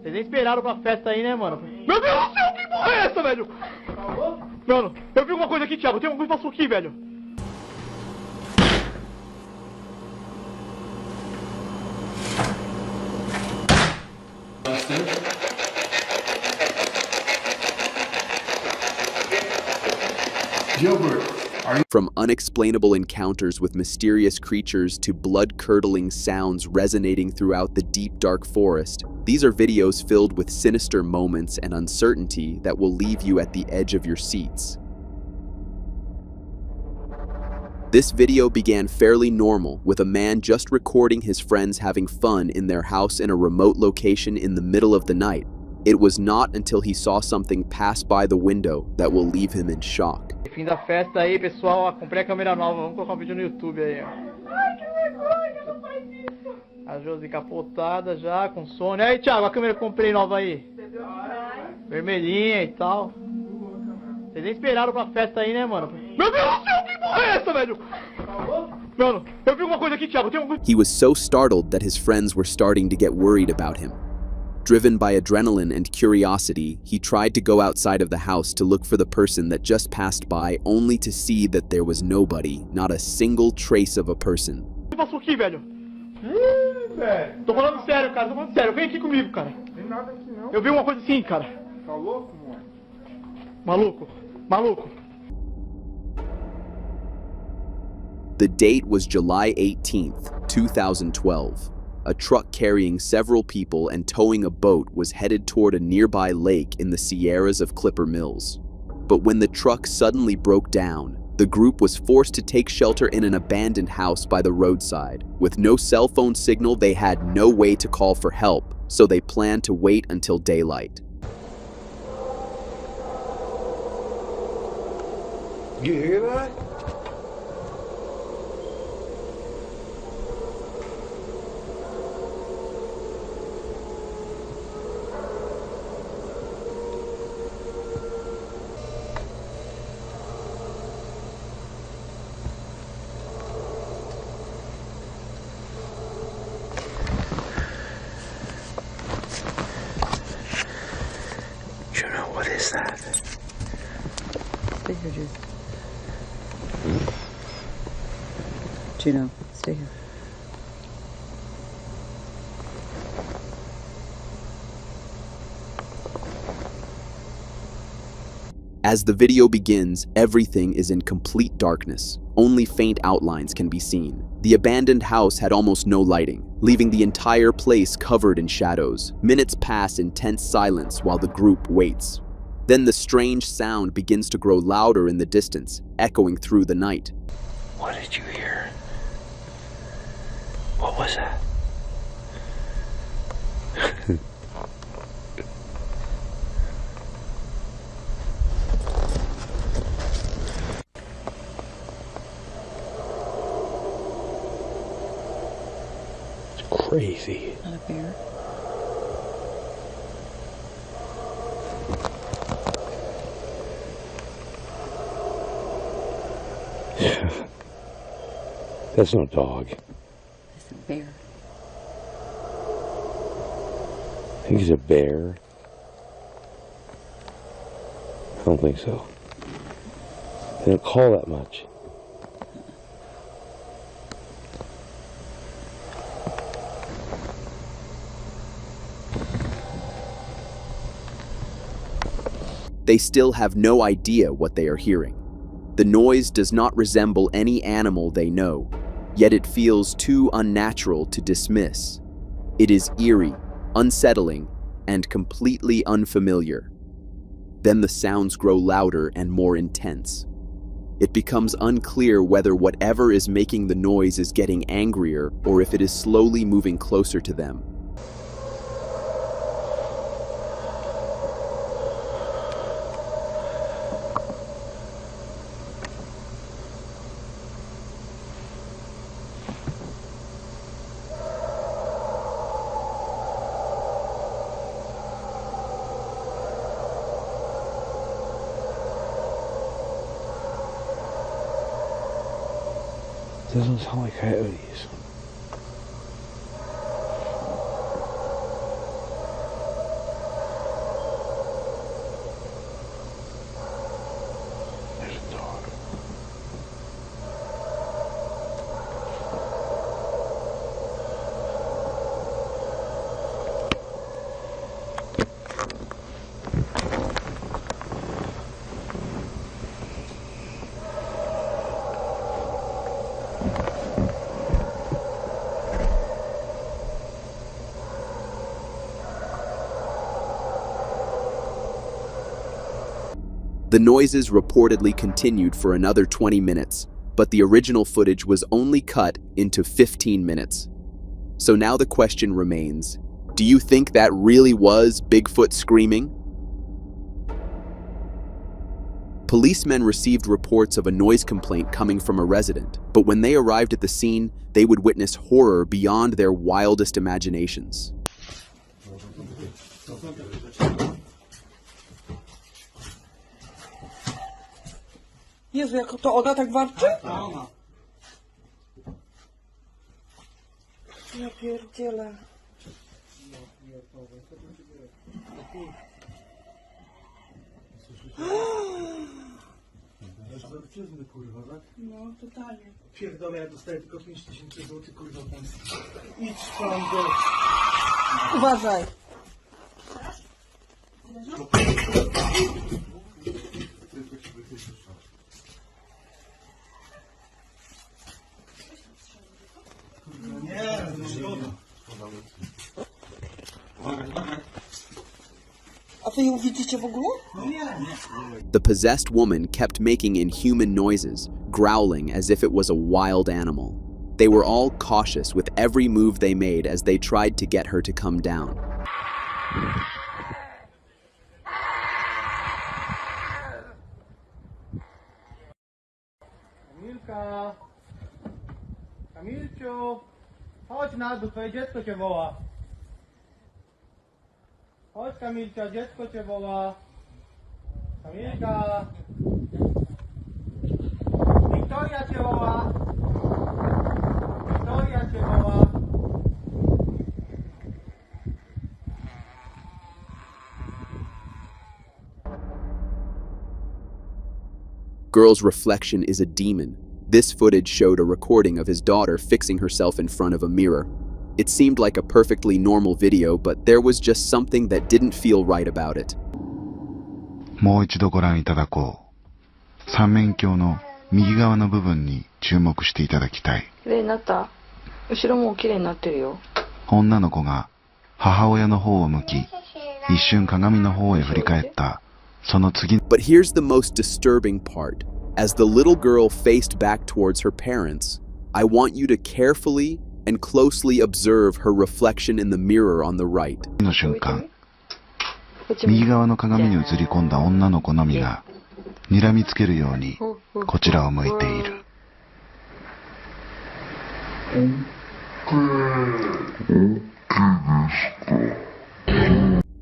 Vocês nem esperaram pra festa aí, né, mano? Meu Deus do céu, que porra é essa, velho? Mano, eu vi uma coisa aqui, Thiago. Tem uma coisa que passou aqui, velho. From unexplainable encounters with mysterious creatures to blood-curdling sounds resonating throughout the deep, dark forest, these are videos filled with sinister moments and uncertainty that will leave you at the edge of your seats. This video began fairly normal, with a man just recording his friends having fun in their house in a remote location in the middle of the night. It was not until he saw something pass by the window that will leave him in shock. Fim da festa aí, pessoal. Ó, comprei a câmera nova. Vamos colocar um vídeo no YouTube aí, ó. Ai, que vergonha, não faz isso. A Josi capotada já, com sono. Aí, Thiago, a câmera que eu comprei nova aí. Vermelhinha e tal. Vocês nem esperaram pra festa aí, né, mano? Meu Deus do céu, que porra é essa, velho? Mano, eu vi uma coisa aqui, Thiago. Tem uma coisa... He was so startled that his friends were starting to get worried about him. Driven by adrenaline and curiosity, he tried to go outside of the house to look for the person that just passed by, only to see that there was nobody, not a single trace of a person. O que passou aqui, velho? Velho. Tô falando sério, cara. Tô falando sério. Vem aqui comigo, cara. Tem nada aqui, não. Eu vi uma coisa assim, cara. Tá louco, mano? Maluco. Maluco. The date was July 18th, 2012. A truck carrying several people and towing a boat was headed toward a nearby lake in the Sierras of Clipper Mills. But when the truck suddenly broke down, the group was forced to take shelter in an abandoned house by the roadside. With no cell phone signal, they had no way to call for help, so they planned to wait until daylight. You hear that? Juno, what is that? Stay here, Jude. Juno, stay here. As the video begins, everything is in complete darkness. Only faint outlines can be seen. The abandoned house had almost no lighting, leaving the entire place covered in shadows. Minutes pass in tense silence while the group waits. Then the strange sound begins to grow louder in the distance, echoing through the night. What did you hear? What was that? It's crazy. Not a bear. That's no dog. It's a bear. I think he's a bear. I don't think so. They don't call that much. They still have no idea what they are hearing. The noise does not resemble any animal they know, yet it feels too unnatural to dismiss. It is eerie, unsettling, and completely unfamiliar. Then the sounds grow louder and more intense. It becomes unclear whether whatever is making the noise is getting angrier or if it is slowly moving closer to them. Doesn't sound like coyotes. The noises reportedly continued for another 20 minutes, but the original footage was only cut into 15 minutes. So now the question remains, do you think that really was Bigfoot screaming? Policemen received reports of a noise complaint coming from a resident, but when they arrived at the scene, they would witness horror beyond their wildest imaginations. Jezu, jak to ona tak warczy? Ja pierdzielę. Kurwa, tak? No, totalnie. Pierdolę, ja dostaję tylko 5000 zł, kurwa, pensji. Idź pan do... Uważaj. Nie, A wy ją widzicie w ogóle? The possessed woman kept making inhuman noises, growling as if it was a wild animal. They were all cautious with every move they made as they tried to get her to come down. Kamilka! Kamilciu! Chodź na dół, twoje dziecko cię woła. Chodź Kamilcia, dziecko cię woła. Kamilka! Wiktoria cię woła. Wiktoria cię woła. Girl's reflection is a demon. This footage showed a recording of his daughter fixing herself in front of a mirror. It seemed like a perfectly normal video, but there was just something that didn't feel right about it. もう一度ご覧いただこう。三面鏡の右側の部分に注目していただきたい。綺麗になった？後ろも綺麗になってるよ。女の子が母親の方を向き、一瞬鏡の方へ振り返った。その次。But here's the most disturbing part. As the little girl faced back towards her parents, I want you to carefully and closely observe her reflection in the mirror on the right. の瞬間、右側の鏡に映り込んだ女の子のみが睨みつけるようにこちらを向いている。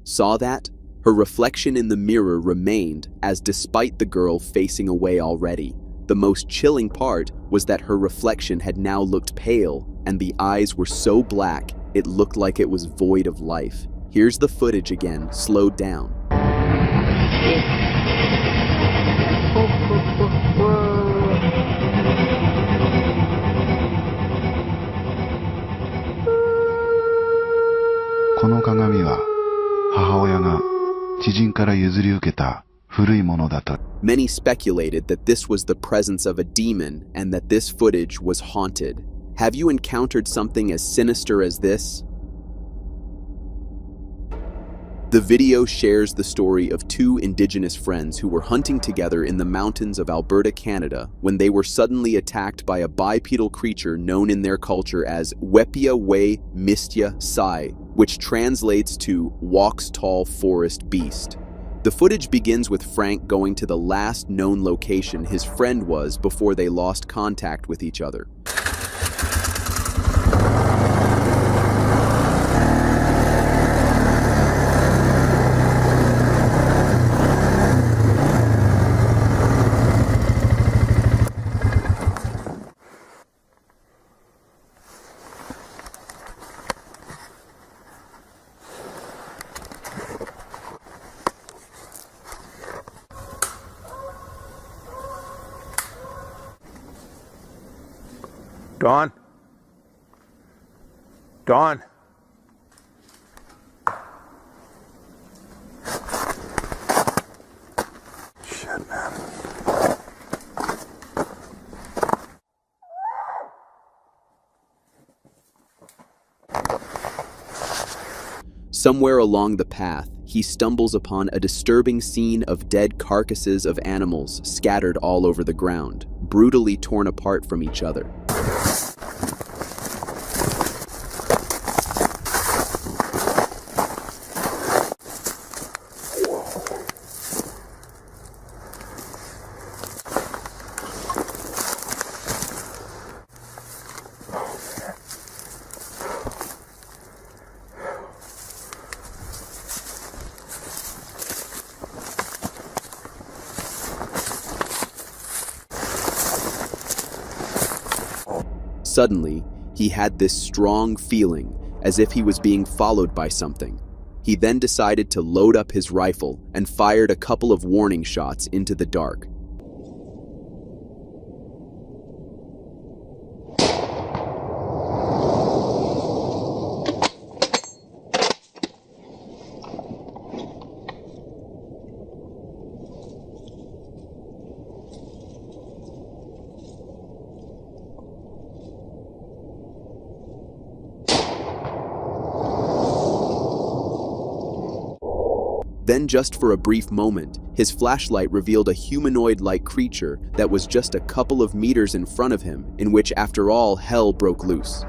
Saw that? Her reflection in the mirror remained, as despite the girl facing away already. The most chilling part was that her reflection had now looked pale, and the eyes were so black, it looked like it was void of life. Here's the footage again, slowed down. この鏡は母親が知人から譲り受けた古いものだと。Many speculated that this was the presence of a demon and that this footage was haunted. Have you encountered something as sinister as this? The video shares the story of two indigenous friends who were hunting together in the mountains of Alberta, Canada, when they were suddenly attacked by a bipedal creature known in their culture as Wepia We Mistya Sai, which translates to walks tall forest beast. The footage begins with Frank going to the last known location his friend was before they lost contact with each other. Dawn? Dawn? Shit, man. Somewhere along the path, he stumbles upon a disturbing scene of dead carcasses of animals scattered all over the ground, brutally torn apart from each other. Suddenly, he had this strong feeling, as if he was being followed by something. He then decided to load up his rifle and fired a couple of warning shots into the dark. Then, just for a brief moment, his flashlight revealed a humanoid-like creature that was just a couple of meters in front of him, in which, after all, hell broke loose.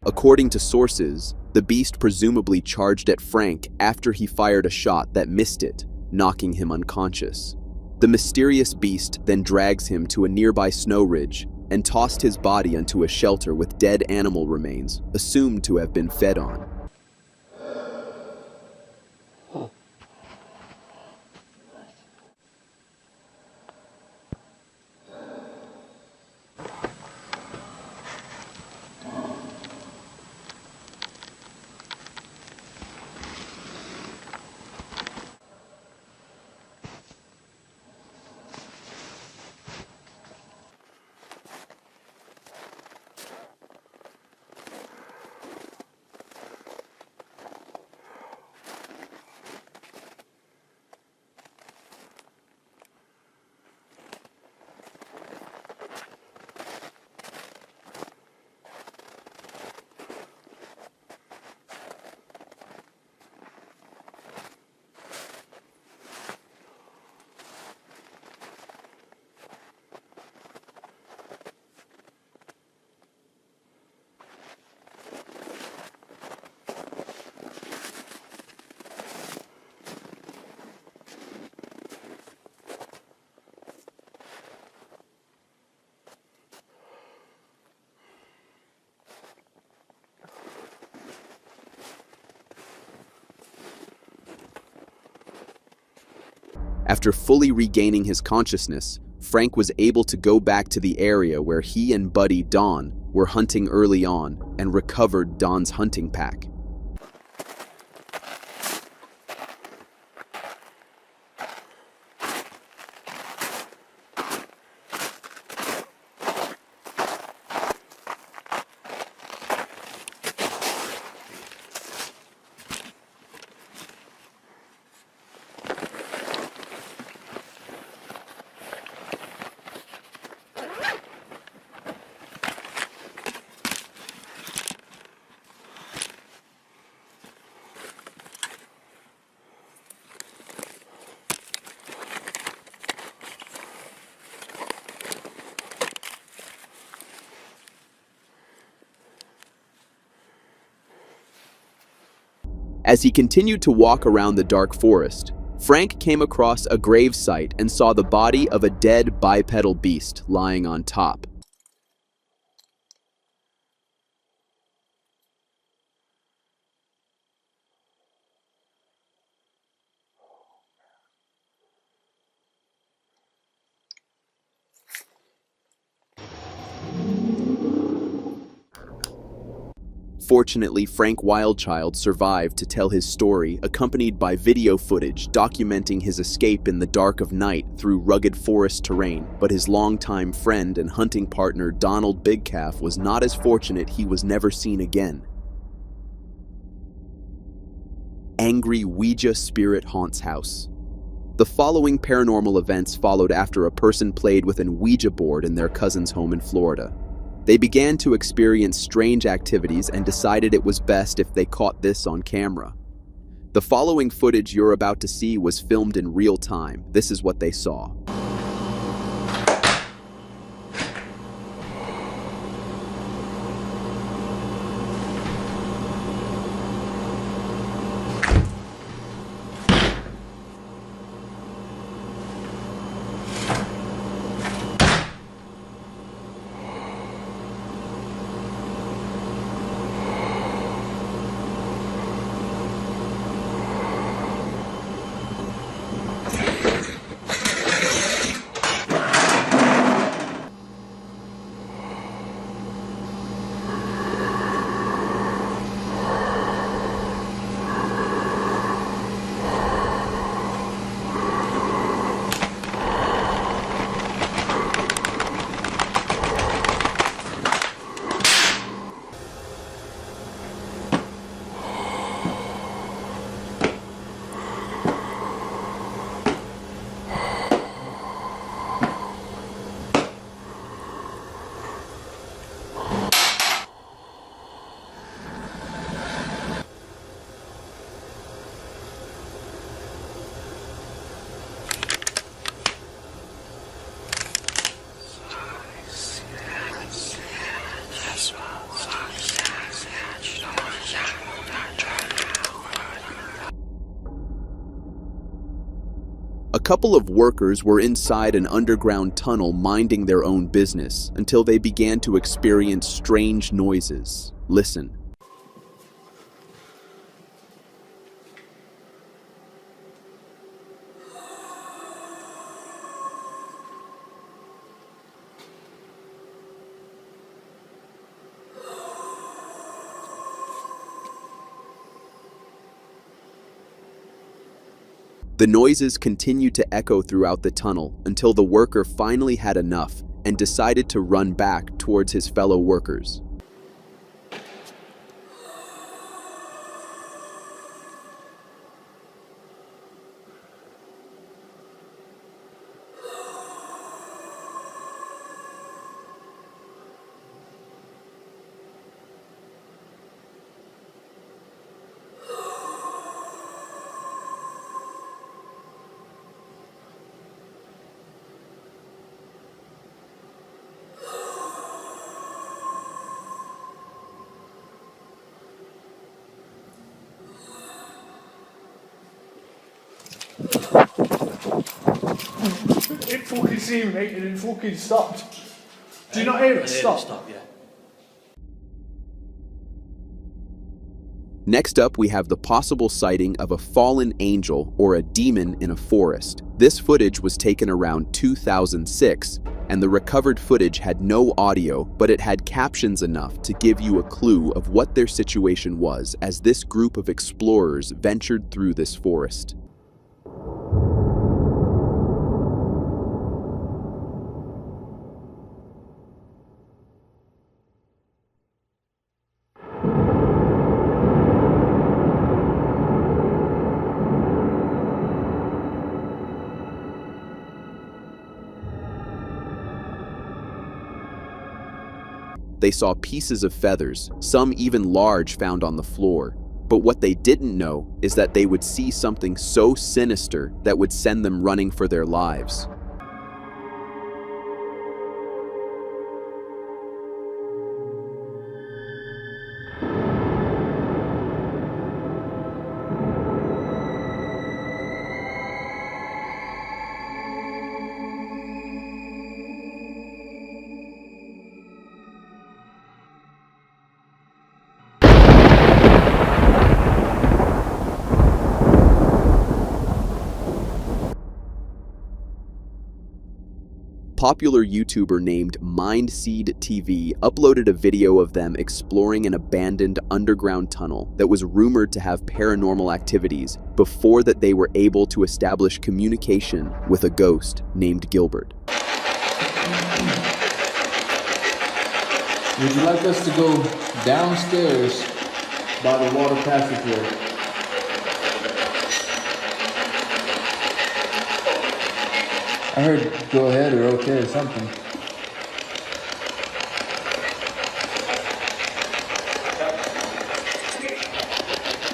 According to sources, the beast presumably charged at Frank after he fired a shot that missed it, knocking him unconscious. The mysterious beast then drags him to a nearby snow ridge and tossed his body onto a shelter with dead animal remains, assumed to have been fed on. After fully regaining his consciousness, Frank was able to go back to the area where he and buddy Don were hunting early on and recovered Don's hunting pack. As he continued to walk around the dark forest, Frank came across a grave site and saw the body of a dead bipedal beast lying on top. Fortunately, Frank Wildchild survived to tell his story, accompanied by video footage documenting his escape in the dark of night through rugged forest terrain, but his longtime friend and hunting partner Donald Big Calf was not as fortunate. He was never seen again. Angry Ouija spirit haunts house. The following paranormal events followed after a person played with an Ouija board in their cousin's home in Florida. They began to experience strange activities and decided it was best if they caught this on camera. The following footage you're about to see was filmed in real time. This is what they saw. A couple of workers were inside an underground tunnel minding their own business until they began to experience strange noises. Listen. The noises continued to echo throughout the tunnel until the worker finally had enough and decided to run back towards his fellow workers. It fucking seemed, mate, and it fucking stopped. Do you not hear it stop? Yeah. Next up, we have the possible sighting of a fallen angel or a demon in a forest. This footage was taken around 2006, and the recovered footage had no audio, but it had captions enough to give you a clue of what their situation was as this group of explorers ventured through this forest. They saw pieces of feathers, some even large, found on the floor. But what they didn't know is that they would see something so sinister that would send them running for their lives. popular YouTuber named Mindseed TV uploaded a video of them exploring an abandoned underground tunnel that was rumored to have paranormal activities before that they were able to establish communication with a ghost named Gilbert. Would you like us to go downstairs by the water passageway? I heard go ahead or okay or something.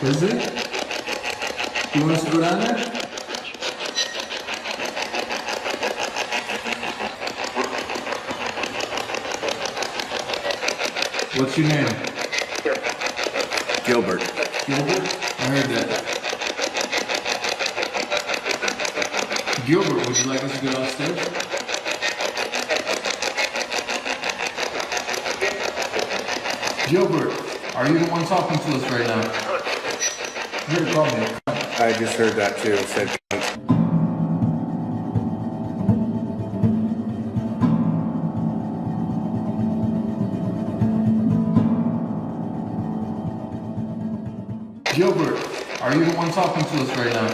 Is it? You want us to go down there? What's your name? Gilbert. Gilbert? I heard that. Gilbert, would you like us to go downstairs? Gilbert, are you the one talking to us right now? You're the call me. I just heard that too. It said Gilbert, are you the one talking to us right now?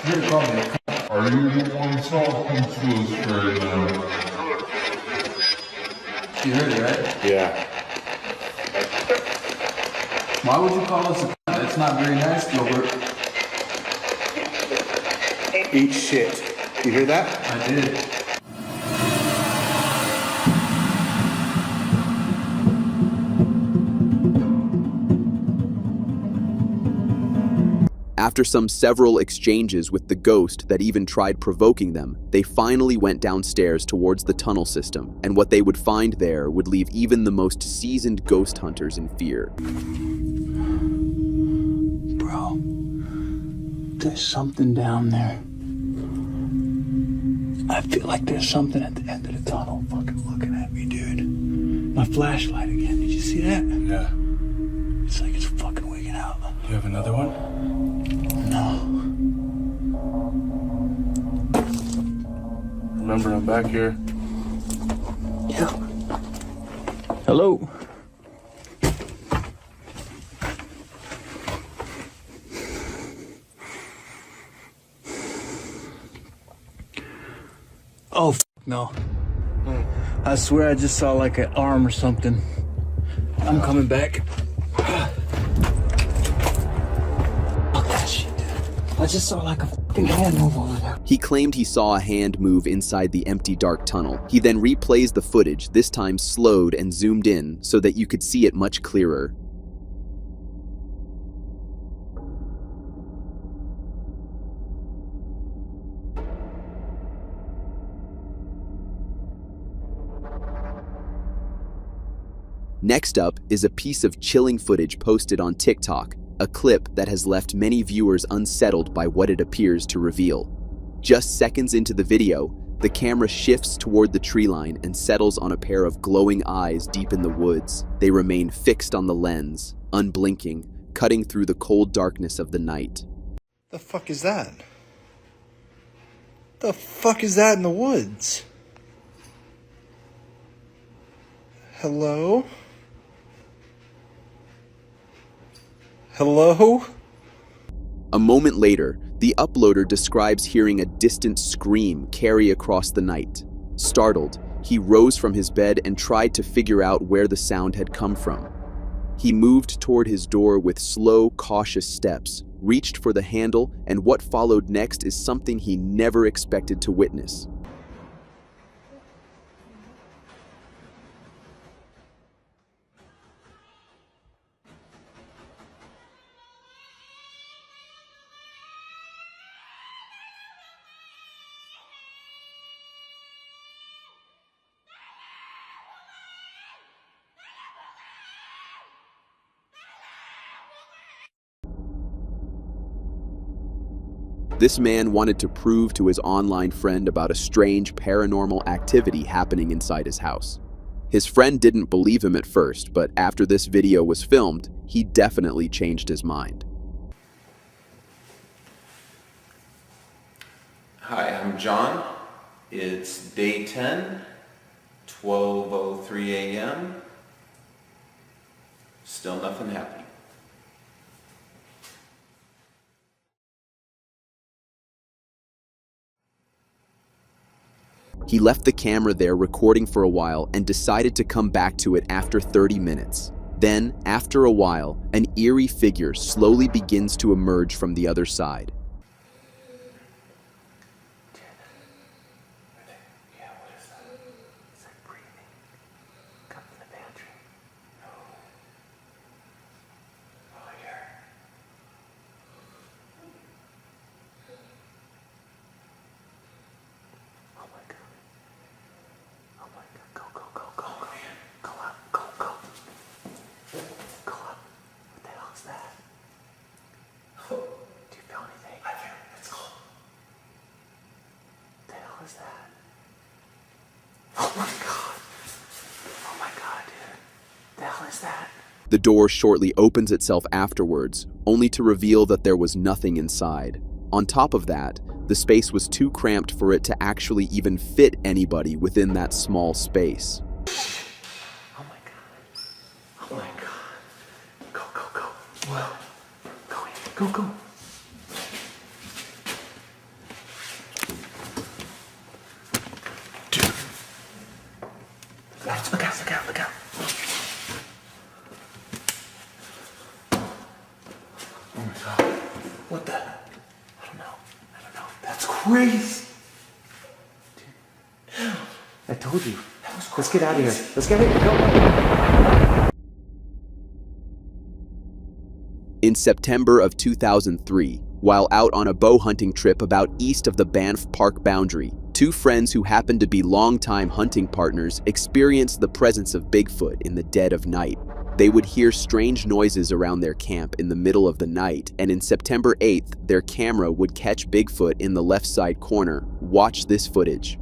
You're the call me. Are you the one talking to us right now? You heard it, right? yeah. Why would you call us a cunt? That's not very nice, Gilbert. Eat shit. You hear that? I did. After several exchanges with the ghost that even tried provoking them, they finally went downstairs towards the tunnel system, and what they would find there would leave even the most seasoned ghost hunters in fear. Bro, there's something down there. I feel like there's something at the end of the tunnel fucking looking at me, dude. My flashlight again, did you see that? Yeah. It's like it's fucking wigging out. You have another one? No. Remember, I'm back here. Yeah. Hello. Oh, no. I swear I just saw like an arm or something. I'm coming back. I just saw like a fucking hand move over there. He claimed he saw a hand move inside the empty dark tunnel. He then replays the footage, this time slowed and zoomed in so that you could see it much clearer. Next up is a piece of chilling footage posted on TikTok, a clip that has left many viewers unsettled by what it appears to reveal. Just seconds into the video, the camera shifts toward the tree line and settles on a pair of glowing eyes deep in the woods. They remain fixed on the lens, unblinking, cutting through the cold darkness of the night. The fuck is that? The fuck is that in the woods? Hello? Hello? A moment later, the uploader describes hearing a distant scream carry across the night. Startled, he rose from his bed and tried to figure out where the sound had come from. He moved toward his door with slow, cautious steps, reached for the handle, and what followed next is something he never expected to witness. This man wanted to prove to his online friend about a strange paranormal activity happening inside his house. His friend didn't believe him at first, but after this video was filmed, he definitely changed his mind. Hi, I'm John. It's day 10, 12:03 a.m. Still nothing happening. He left the camera there recording for a while and decided to come back to it after 30 minutes. Then, after a while, an eerie figure slowly begins to emerge from the other side. The door shortly opens itself afterwards, only to reveal that there was nothing inside. On top of that, the space was too cramped for it to actually even fit anybody within that small space. Oh my god. Oh my god. Go, go, go. Whoa. Go in. Go, go. Dude. Look out, look out, look out. Oh my god. What the? I don't know. That's crazy. Dude. I told you. Let's get out of here. Let's get out of here. Go. In September of 2003, while out on a bow hunting trip about east of the Banff Park boundary, two friends who happened to be longtime hunting partners experienced the presence of Bigfoot in the dead of night. They would hear strange noises around their camp in the middle of the night, and in September 8th, their camera would catch Bigfoot in the left side corner. Watch this footage.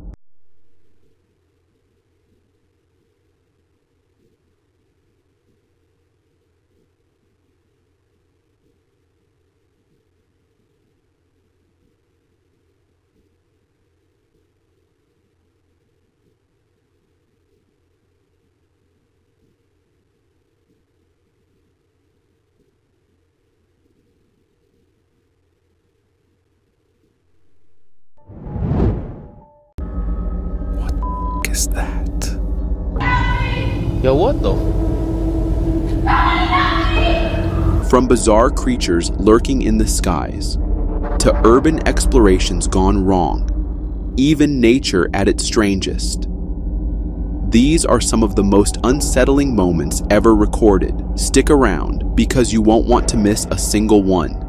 Is that? Yo, what the? From bizarre creatures lurking in the skies, to urban explorations gone wrong, even nature at its strangest. These are some of the most unsettling moments ever recorded. Stick around, because you won't want to miss a single one.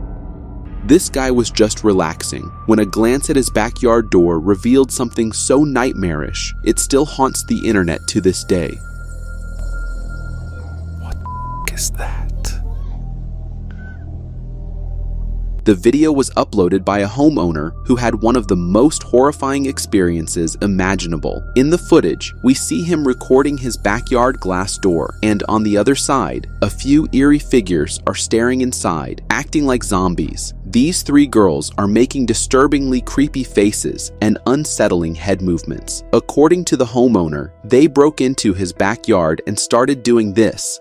This guy was just relaxing when a glance at his backyard door revealed something so nightmarish, it still haunts the internet to this day. What is that? The video was uploaded by a homeowner who had one of the most horrifying experiences imaginable. In the footage, we see him recording his backyard glass door, and on the other side, a few eerie figures are staring inside, acting like zombies. These three girls are making disturbingly creepy faces and unsettling head movements. According to the homeowner, they broke into his backyard and started doing this.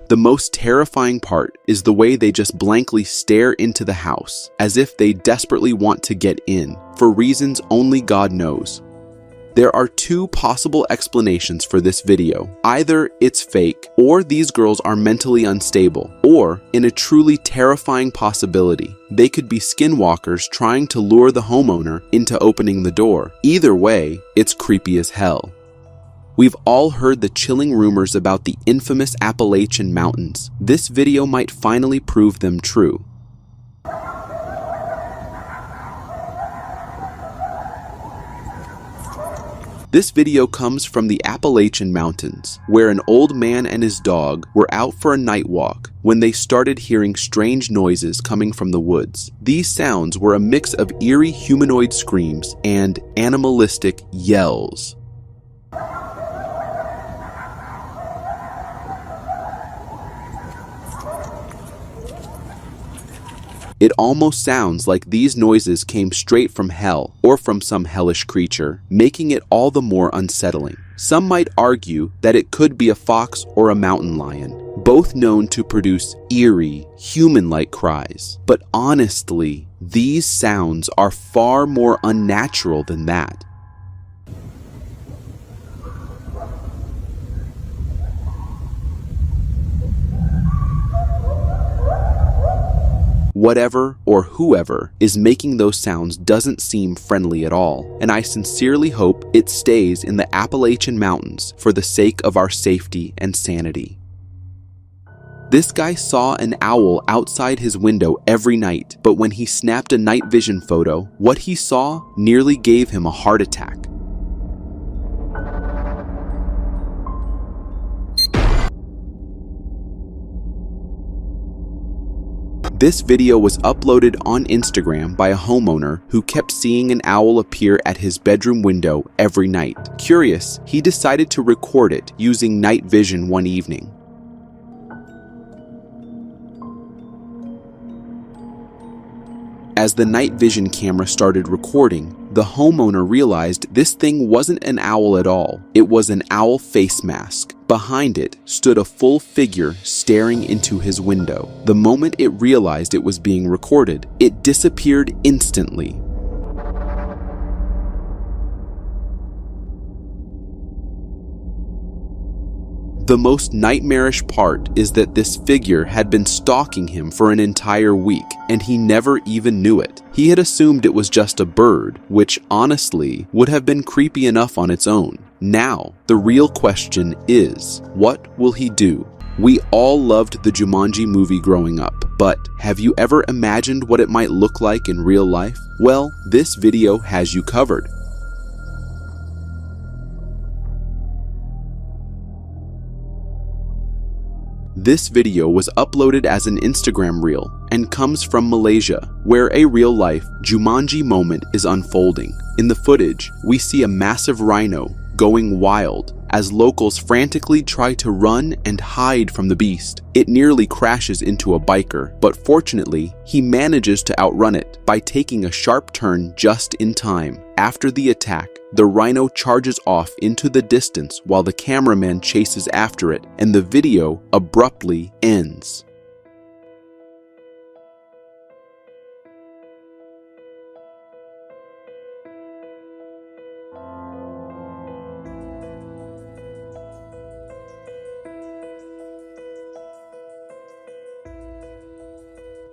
The most terrifying part is the way they just blankly stare into the house, as if they desperately want to get in, for reasons only God knows. There are two possible explanations for this video. Either it's fake, or these girls are mentally unstable, or, in a truly terrifying possibility, they could be skinwalkers trying to lure the homeowner into opening the door. Either way, it's creepy as hell. We've all heard the chilling rumors about the infamous Appalachian Mountains. This video might finally prove them true. This video comes from the Appalachian Mountains, where an old man and his dog were out for a night walk when they started hearing strange noises coming from the woods. These sounds were a mix of eerie humanoid screams and animalistic yells. It almost sounds like these noises came straight from hell or from some hellish creature, making it all the more unsettling. Some might argue that it could be a fox or a mountain lion, both known to produce eerie, human-like cries. But honestly, these sounds are far more unnatural than that. Whatever or whoever is making those sounds doesn't seem friendly at all, and I sincerely hope it stays in the Appalachian Mountains for the sake of our safety and sanity. This guy saw an owl outside his window every night, but when he snapped a night vision photo, what he saw nearly gave him a heart attack. This video was uploaded on Instagram by a homeowner who kept seeing an owl appear at his bedroom window every night. Curious, he decided to record it using night vision one evening. As the night vision camera started recording, the homeowner realized this thing wasn't an owl at all. It was an owl face mask. Behind it stood a full figure staring into his window. The moment it realized it was being recorded, it disappeared instantly. The most nightmarish part is that this figure had been stalking him for an entire week, and he never even knew it. He had assumed it was just a bird, which honestly would have been creepy enough on its own. Now, the real question is, what will he do? We all loved the Jumanji movie growing up, but have you ever imagined what it might look like in real life? Well, this video has you covered. This video was uploaded as an Instagram reel and comes from Malaysia, where a real-life Jumanji moment is unfolding. In the footage, we see a massive rhino going wild as locals frantically try to run and hide from the beast. It nearly crashes into a biker, but fortunately, he manages to outrun it by taking a sharp turn just in time. After the attack, the rhino charges off into the distance while the cameraman chases after it, and the video abruptly ends.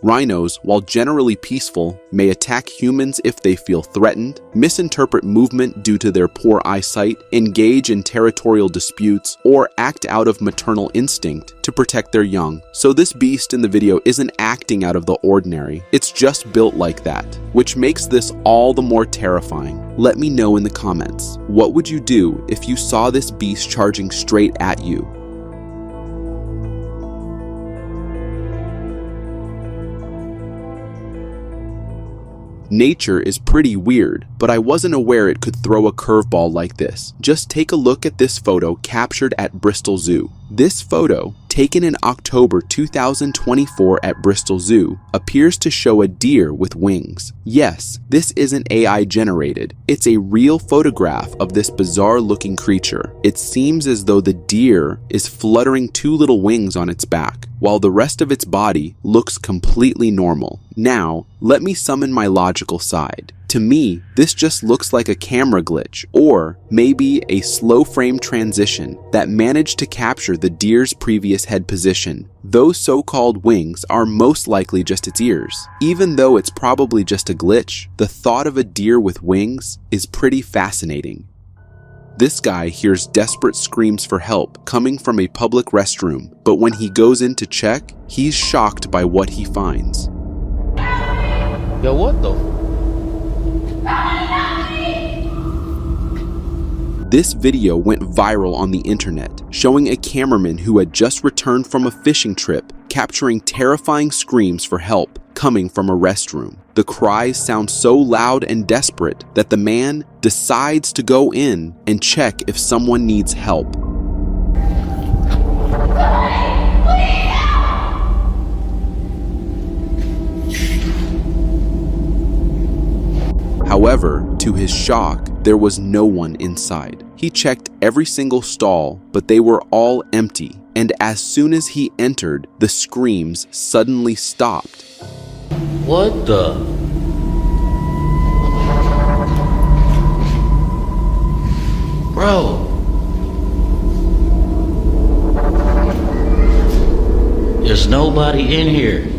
Rhinos, while generally peaceful, may attack humans if they feel threatened, misinterpret movement due to their poor eyesight, engage in territorial disputes, or act out of maternal instinct to protect their young. So this beast in the video isn't acting out of the ordinary, it's just built like that, which makes this all the more terrifying. Let me know in the comments, what would you do if you saw this beast charging straight at you? Nature is pretty weird, but I wasn't aware it could throw a curveball like this. Just take a look at this photo captured at Bristol Zoo. This photo, taken in October 2024 at Bristol Zoo, appears to show a deer with wings. Yes, this isn't AI generated. It's a real photograph of this bizarre-looking creature. It seems as though the deer is fluttering two little wings on its back, while the rest of its body looks completely normal. Now, let me summon my logical side. To me, this just looks like a camera glitch, or maybe a slow frame transition that managed to capture the deer's previous head position. Those so-called wings are most likely just its ears. Even though it's probably just a glitch, the thought of a deer with wings is pretty fascinating. This guy hears desperate screams for help coming from a public restroom, but when he goes in to check, he's shocked by what he finds. Yo, what the? This video went viral on the internet, showing a cameraman who had just returned from a fishing trip, capturing terrifying screams for help coming from a restroom. The cries sound so loud and desperate that the man decides to go in and check if someone needs help. However, to his shock, there was no one inside. He checked every single stall, but they were all empty, and as soon as he entered, the screams suddenly stopped. What the? Bro. There's nobody in here.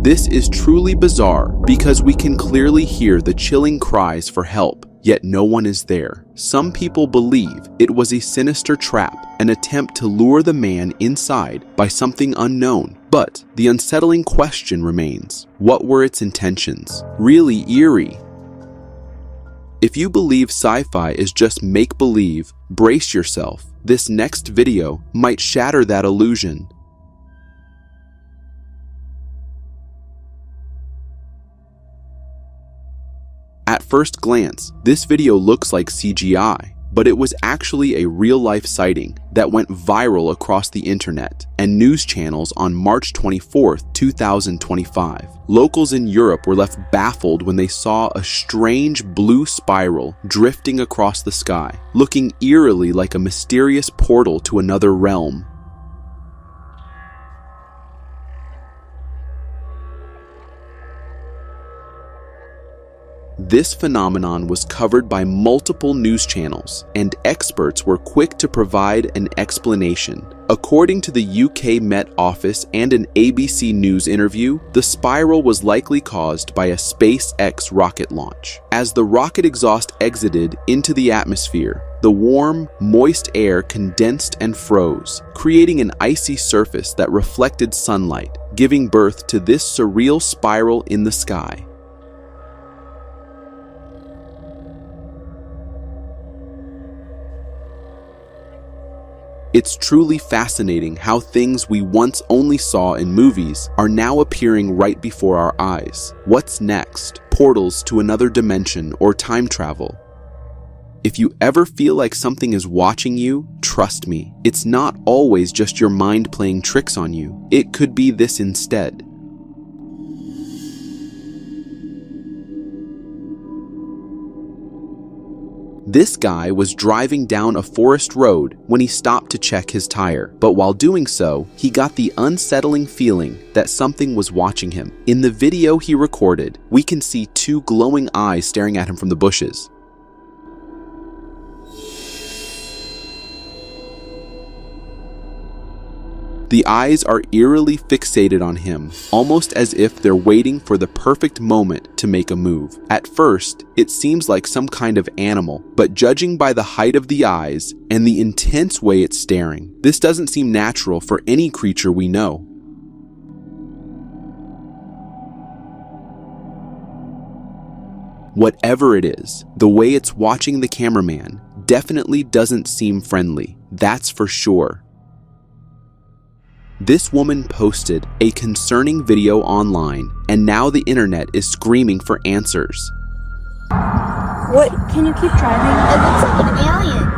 This is truly bizarre because we can clearly hear the chilling cries for help, yet no one is there. Some people believe it was a sinister trap, an attempt to lure the man inside by something unknown. But the unsettling question remains, what were its intentions? Really eerie. If you believe sci-fi is just make-believe, brace yourself. This next video might shatter that illusion. At first glance, this video looks like CGI, but it was actually a real-life sighting that went viral across the internet and news channels on March 24, 2025. Locals in Europe were left baffled when they saw a strange blue spiral drifting across the sky, looking eerily like a mysterious portal to another realm. This phenomenon was covered by multiple news channels, and experts were quick to provide an explanation. According to the UK Met Office and an ABC News interview, the spiral was likely caused by a SpaceX rocket launch. As the rocket exhaust exited into the atmosphere, the warm, moist air condensed and froze, creating an icy surface that reflected sunlight, giving birth to this surreal spiral in the sky. It's truly fascinating how things we once only saw in movies are now appearing right before our eyes. What's next? Portals to another dimension or time travel? If you ever feel like something is watching you, trust me, it's not always just your mind playing tricks on you. It could be this instead. This guy was driving down a forest road when he stopped to check his tire, but while doing so, he got the unsettling feeling that something was watching him. In the video he recorded, we can see two glowing eyes staring at him from the bushes. The eyes are eerily fixated on him, almost as if they're waiting for the perfect moment to make a move. At first, it seems like some kind of animal, but judging by the height of the eyes and the intense way it's staring, this doesn't seem natural for any creature we know. Whatever it is, the way it's watching the cameraman definitely doesn't seem friendly, that's for sure. This woman posted a concerning video online, and now the internet is screaming for answers. What? Can you keep driving? It looks like an alien.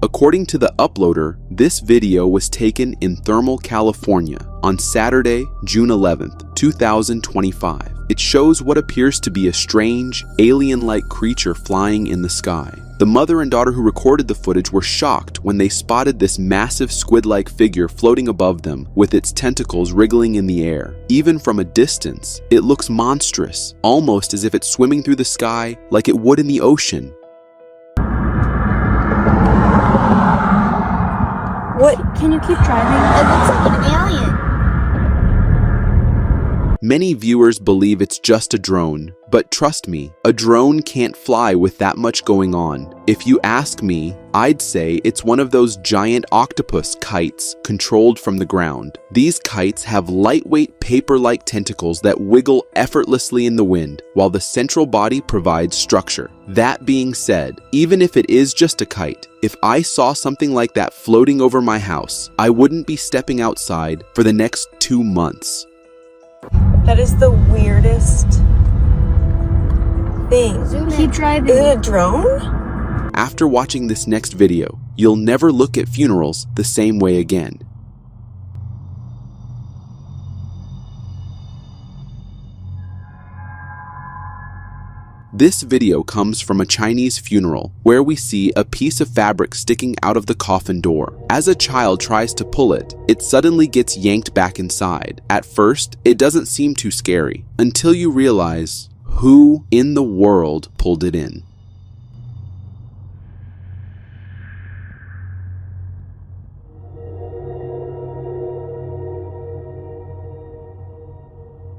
According to the uploader, this video was taken in Thermal, California on Saturday, June 11th, 2025. It shows what appears to be a strange, alien-like creature flying in the sky. The mother and daughter who recorded the footage were shocked when they spotted this massive squid-like figure floating above them with its tentacles wriggling in the air. Even from a distance, it looks monstrous, almost as if it's swimming through the sky like it would in the ocean. What? Can you keep driving? It looks like an alien. Many viewers believe it's just a drone, but trust me, a drone can't fly with that much going on. If you ask me, I'd say it's one of those giant octopus kites controlled from the ground. These kites have lightweight paper-like tentacles that wiggle effortlessly in the wind, while the central body provides structure. That being said, even if it is just a kite, if I saw something like that floating over my house, I wouldn't be stepping outside for the next 2 months. That is the weirdest thing. Keep driving. Is it a drone? After watching this next video, you'll never look at funerals the same way again. This video comes from a Chinese funeral where we see a piece of fabric sticking out of the coffin door. As a child tries to pull it, it suddenly gets yanked back inside. At first, it doesn't seem too scary until you realize who in the world pulled it in.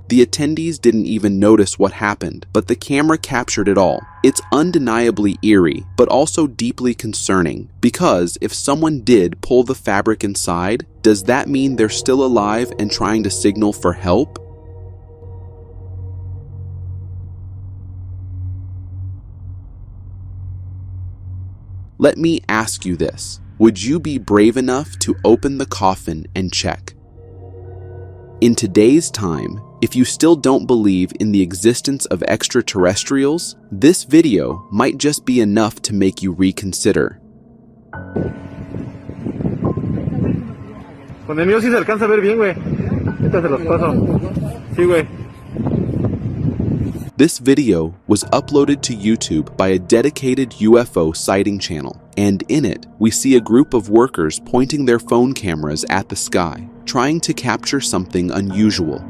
The attendees didn't even notice what happened, but the camera captured it all. It's undeniably eerie, but also deeply concerning, because if someone did pull the fabric inside, does that mean they're still alive and trying to signal for help? Let me ask you this. Would you be brave enough to open the coffin and check? In today's time, if you still don't believe in the existence of extraterrestrials, this video might just be enough to make you reconsider. Con el mío sí se alcanza a ver bien, güey. Ahorita se los paso. Sí, güey. This video was uploaded to YouTube by a dedicated UFO sighting channel, and in it, we see a group of workers pointing their phone cameras at the sky, trying to capture something unusual.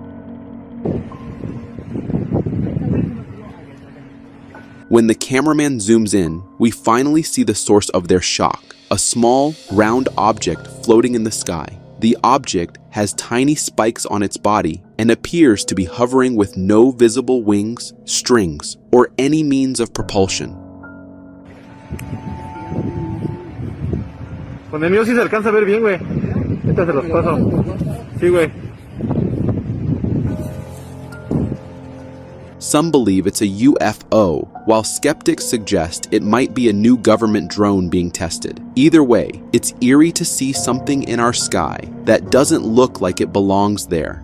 When the cameraman zooms in, we finally see the source of their shock, a small, round object floating in the sky. The object has tiny spikes on its body and appears to be hovering with no visible wings, strings, or any means of propulsion. Con el mío sí se alcanza a ver bien, güey. Ahorita se los paso. Sí, güey. Some believe it's a UFO, while skeptics suggest it might be a new government drone being tested. Either way, it's eerie to see something in our sky that doesn't look like it belongs there.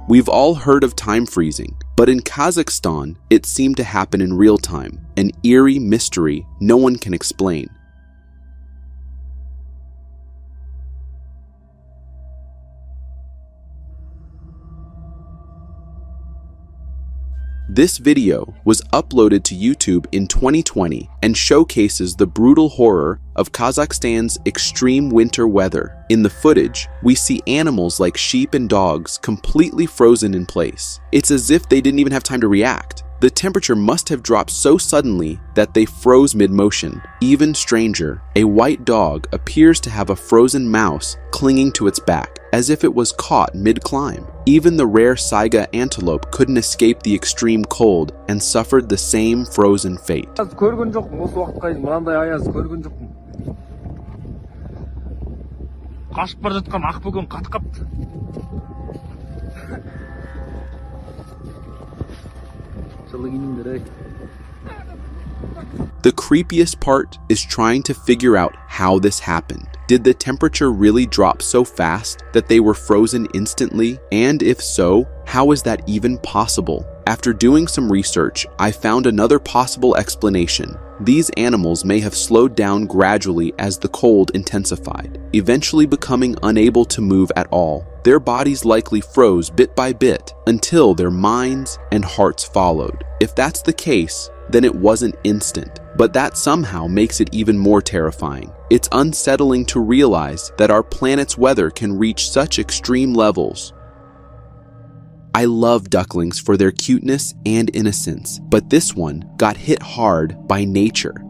We've all heard of time freezing, but in Kazakhstan, it seemed to happen in real time, an eerie mystery no one can explain. This video was uploaded to YouTube in 2020 and showcases the brutal horror of Kazakhstan's extreme winter weather. In the footage, we see animals like sheep and dogs completely frozen in place. It's as if they didn't even have time to react. The temperature must have dropped so suddenly that they froze mid-motion. Even stranger, a white dog appears to have a frozen mouse clinging to its back, as if it was caught mid-climb. Even the rare saiga antelope couldn't escape the extreme cold and suffered the same frozen fate. көрген жоқпын осы уақытқа дейін мынандай аяз көрген жоқпын. Қашып бара жатқан ақбөкен қатып қапты. The creepiest part is trying to figure out how this happened. Did the temperature really drop so fast that they were frozen instantly? And if so, how is that even possible? After doing some research, I found another possible explanation. These animals may have slowed down gradually as the cold intensified, eventually becoming unable to move at all. Their bodies likely froze bit by bit until their minds and hearts followed. If that's the case, then it wasn't instant, but that somehow makes it even more terrifying. It's unsettling to realize that our planet's weather can reach such extreme levels. I love ducklings for their cuteness and innocence, but this one got hit hard by nature.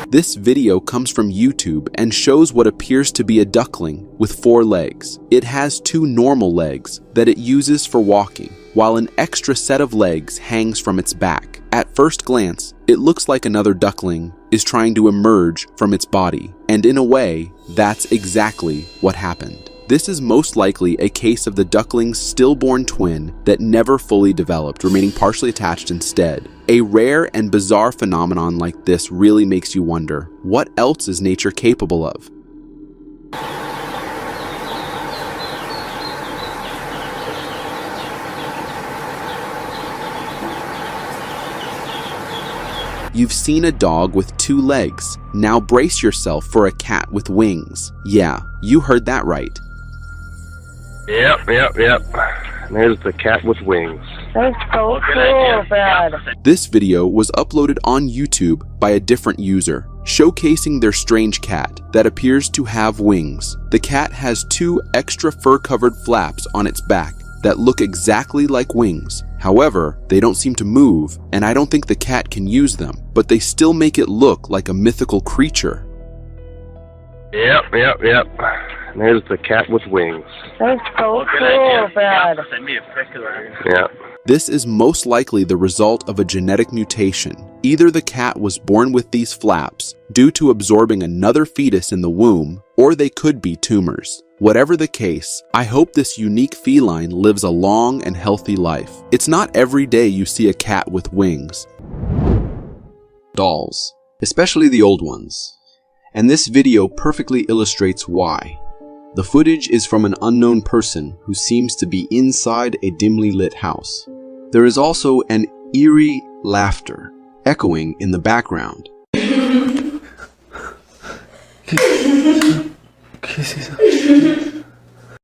This video comes from YouTube and shows what appears to be a duckling with 4 legs. It has 2 normal legs that it uses for walking, while an extra set of legs hangs from its back. At first glance, it looks like another duckling is trying to emerge from its body, and in a way, that's exactly what happened. This is most likely a case of the duckling's stillborn twin that never fully developed, remaining partially attached instead. A rare and bizarre phenomenon like this really makes you wonder, what else is nature capable of? You've seen a dog with 2 legs. Now brace yourself for a cat with wings. Yeah, you heard that right. Yep. There's the cat with wings. That is so cool, Brad. This video was uploaded on YouTube by a different user, showcasing their strange cat that appears to have wings. The cat has 2 extra fur-covered flaps on its back that look exactly like wings. However, they don't seem to move, and I don't think the cat can use them, but they still make it look like a mythical creature. Yep. There's the cat with wings. That is so cool, Brad. Yeah. This is most likely the result of a genetic mutation. Either the cat was born with these flaps due to absorbing another fetus in the womb, or they could be tumors. Whatever the case, I hope this unique feline lives a long and healthy life. It's not every day you see a cat with wings. Dolls, especially the old ones. And this video perfectly illustrates why. The footage is from an unknown person who seems to be inside a dimly lit house. There is also an eerie laughter echoing in the background.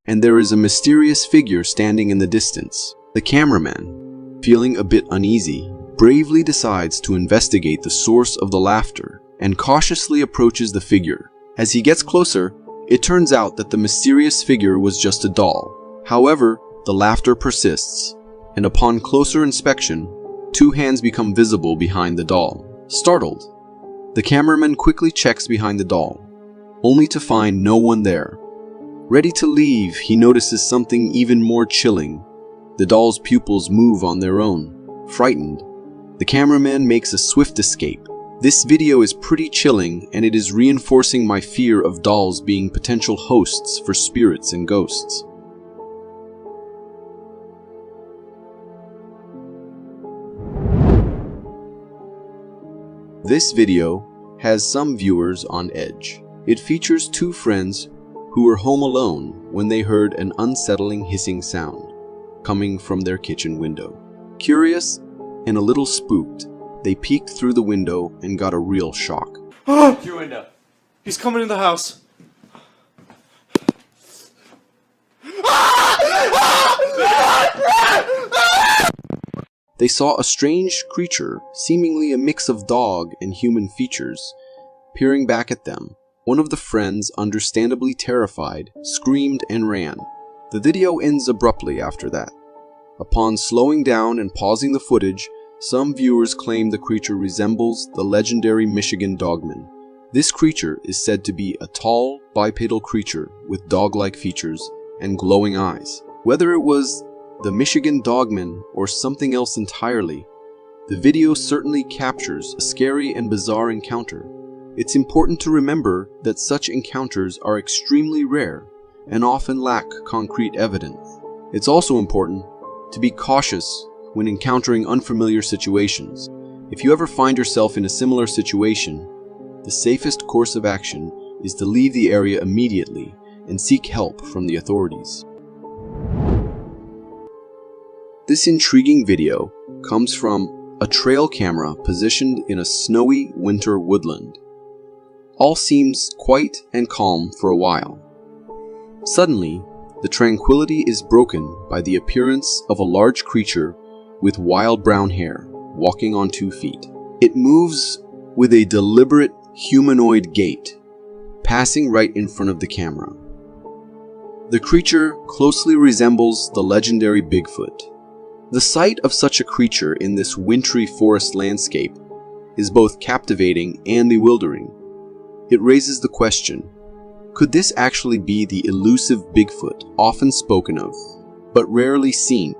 And there is a mysterious figure standing in the distance. The cameraman, feeling a bit uneasy, bravely decides to investigate the source of the laughter and cautiously approaches the figure. As he gets closer, it turns out that the mysterious figure was just a doll. However, the laughter persists, and upon closer inspection, 2 hands become visible behind the doll. Startled, the cameraman quickly checks behind the doll, only to find no one there. Ready to leave, he notices something even more chilling. The doll's pupils move on their own. Frightened, the cameraman makes a swift escape. This video is pretty chilling, and it is reinforcing my fear of dolls being potential hosts for spirits and ghosts. This video has some viewers on edge. It features 2 friends who were home alone when they heard an unsettling hissing sound coming from their kitchen window. Curious and a little spooked, they peeked through the window and got a real shock. Your window. He's coming in the house. They saw a strange creature, seemingly a mix of dog and human features, peering back at them. One of the friends, understandably terrified, screamed and ran. The video ends abruptly after that. Upon slowing down and pausing the footage, some viewers claim the creature resembles the legendary Michigan Dogman. This creature is said to be a tall, bipedal creature with dog-like features and glowing eyes. Whether it was the Michigan Dogman or something else entirely, the video certainly captures a scary and bizarre encounter. It's important to remember that such encounters are extremely rare and often lack concrete evidence. It's also important to be cautious when encountering unfamiliar situations. If you ever find yourself in a similar situation, the safest course of action is to leave the area immediately and seek help from the authorities. This intriguing video comes from a trail camera positioned in a snowy winter woodland. All seems quiet and calm for a while. Suddenly, the tranquility is broken by the appearance of a large creature with wild brown hair, walking on 2 feet. It moves with a deliberate humanoid gait, passing right in front of the camera. The creature closely resembles the legendary Bigfoot. The sight of such a creature in this wintry forest landscape is both captivating and bewildering. It raises the question, could this actually be the elusive Bigfoot often spoken of, but rarely seen?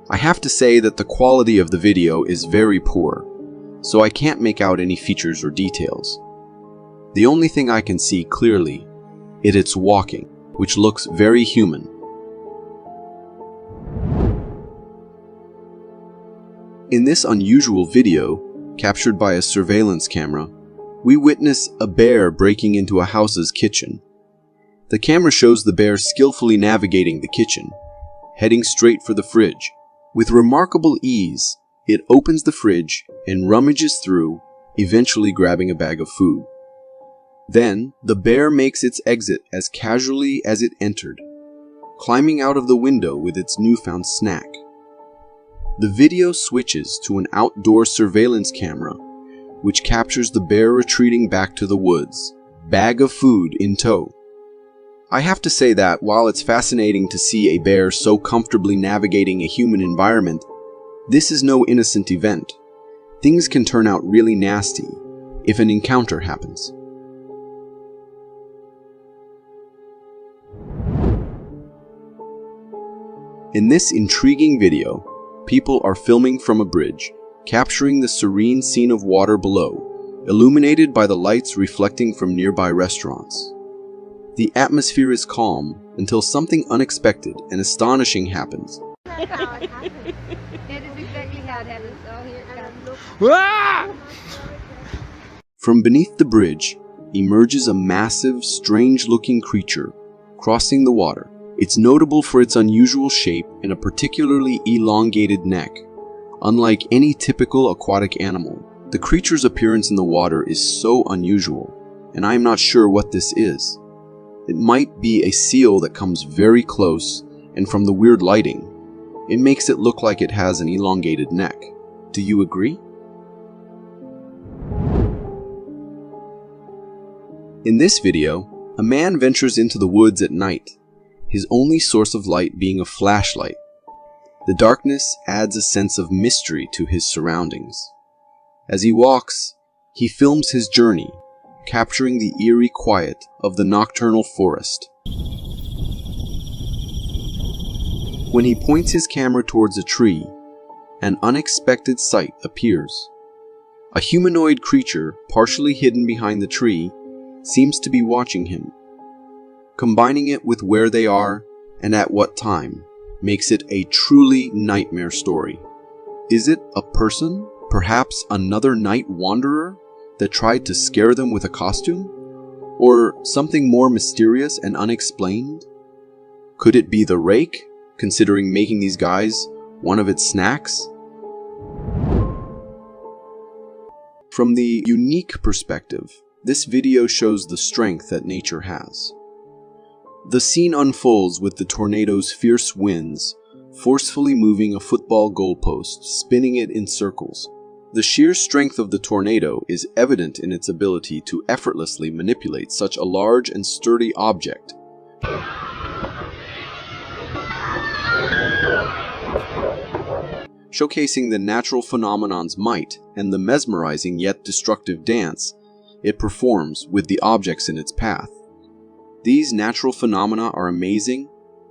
I have to say that the quality of the video is very poor, so I can't make out any features or details. The only thing I can see clearly is its walking, which looks very human. In this unusual video, captured by a surveillance camera, we witness a bear breaking into a house's kitchen. The camera shows the bear skillfully navigating the kitchen, heading straight for the fridge. With remarkable ease, it opens the fridge and rummages through, eventually grabbing a bag of food. Then, the bear makes its exit as casually as it entered, climbing out of the window with its newfound snack. The video switches to an outdoor surveillance camera, which captures the bear retreating back to the woods, bag of food in tow. I have to say that while it's fascinating to see a bear so comfortably navigating a human environment, this is no innocent event. Things can turn out really nasty if an encounter happens. In this intriguing video, people are filming from a bridge, capturing the serene scene of water below, illuminated by the lights reflecting from nearby restaurants. The atmosphere is calm until something unexpected and astonishing happens. That's how it happens. That is exactly how it happens. So here it comes. From beneath the bridge emerges a massive, strange-looking creature crossing the water. It's notable for its unusual shape and a particularly elongated neck. Unlike any typical aquatic animal, the creature's appearance in the water is so unusual, and I am not sure what this is. It might be a seal that comes very close, and from the weird lighting, it makes it look like it has an elongated neck. Do you agree? In this video, a man ventures into the woods at night, his only source of light being a flashlight. The darkness adds a sense of mystery to his surroundings. As he walks, he films his journey, capturing the eerie quiet of the nocturnal forest. When he points his camera towards a tree, an unexpected sight appears. A humanoid creature, partially hidden behind the tree, seems to be watching him. Combining it with where they are and at what time makes it a truly nightmare story. Is it a person, perhaps another night wanderer, that tried to scare them with a costume? Or something more mysterious and unexplained? Could it be the rake, considering making these guys one of its snacks? From the unique perspective, this video shows the strength that nature has. The scene unfolds with the tornado's fierce winds, forcefully moving a football goalpost, spinning it in circles. The sheer strength of the tornado is evident in its ability to effortlessly manipulate such a large and sturdy object. Showcasing the natural phenomenon's might and the mesmerizing yet destructive dance it performs with the objects in its path. These natural phenomena are amazing,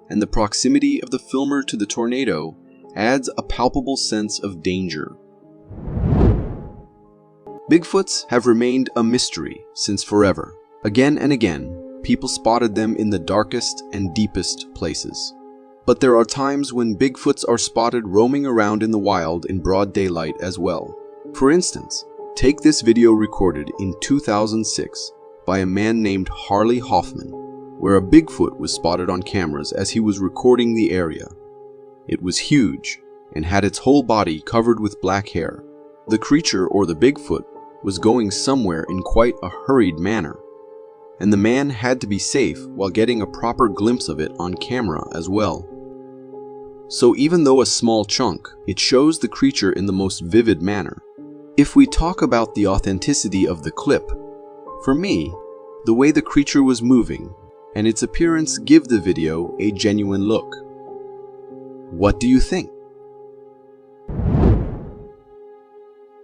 and the proximity of the filmer to the tornado adds a palpable sense of danger. Bigfoots have remained a mystery since forever. Again and again, people spotted them in the darkest and deepest places. But there are times when Bigfoots are spotted roaming around in the wild in broad daylight as well. For instance, take this video recorded in 2006 by a man named Harley Hoffman, where a Bigfoot was spotted on cameras as he was recording the area. It was huge and had its whole body covered with black hair. The creature, or the Bigfoot, was going somewhere in quite a hurried manner, and the man had to be safe while getting a proper glimpse of it on camera as well. So even though a small chunk, it shows the creature in the most vivid manner. If we talk about the authenticity of the clip, for me, the way the creature was moving and its appearance give the video a genuine look. What do you think?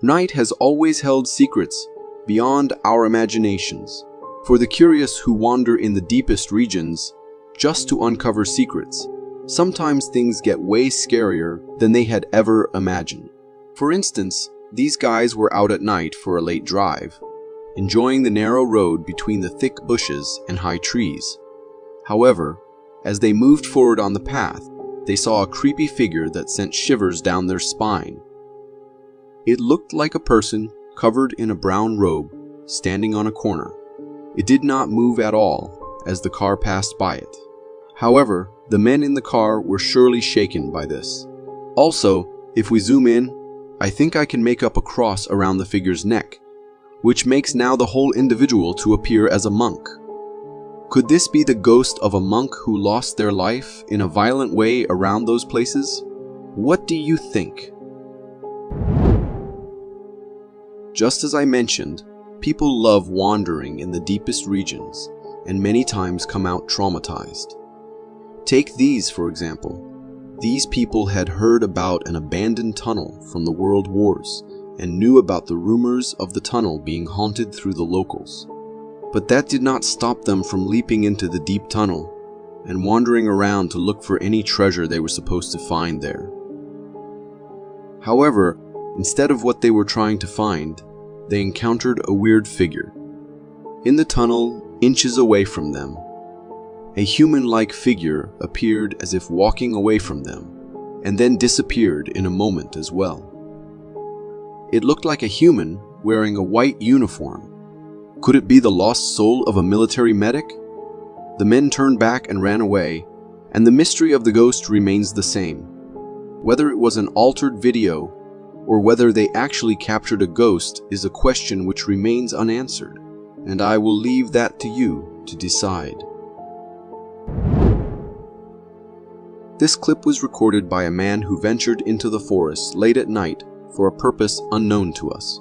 Night has always held secrets beyond our imaginations. For the curious who wander in the deepest regions just to uncover secrets, sometimes things get way scarier than they had ever imagined. For instance, these guys were out at night for a late drive, enjoying the narrow road between the thick bushes and high trees. However, as they moved forward on the path, they saw a creepy figure that sent shivers down their spine. It looked like a person covered in a brown robe, standing on a corner. It did not move at all as the car passed by it. However, the men in the car were surely shaken by this. Also, if we zoom in, I think I can make up a cross around the figure's neck, which makes now the whole individual to appear as a monk. Could this be the ghost of a monk who lost their life in a violent way around those places? What do you think? Just as I mentioned, people love wandering in the deepest regions and many times come out traumatized. Take these, for example. These people had heard about an abandoned tunnel from the World Wars and knew about the rumors of the tunnel being haunted through the locals. But that did not stop them from leaping into the deep tunnel and wandering around to look for any treasure they were supposed to find there. However, instead of what they were trying to find, they encountered a weird figure. In the tunnel, inches away from them, a human-like figure appeared as if walking away from them, and then disappeared in a moment as well. It looked like a human wearing a white uniform. Could it be the lost soul of a military medic? The men turned back and ran away, and the mystery of the ghost remains the same. Whether it was an altered video or whether they actually captured a ghost is a question which remains unanswered, and I will leave that to you to decide. This clip was recorded by a man who ventured into the forest late at night for a purpose unknown to us.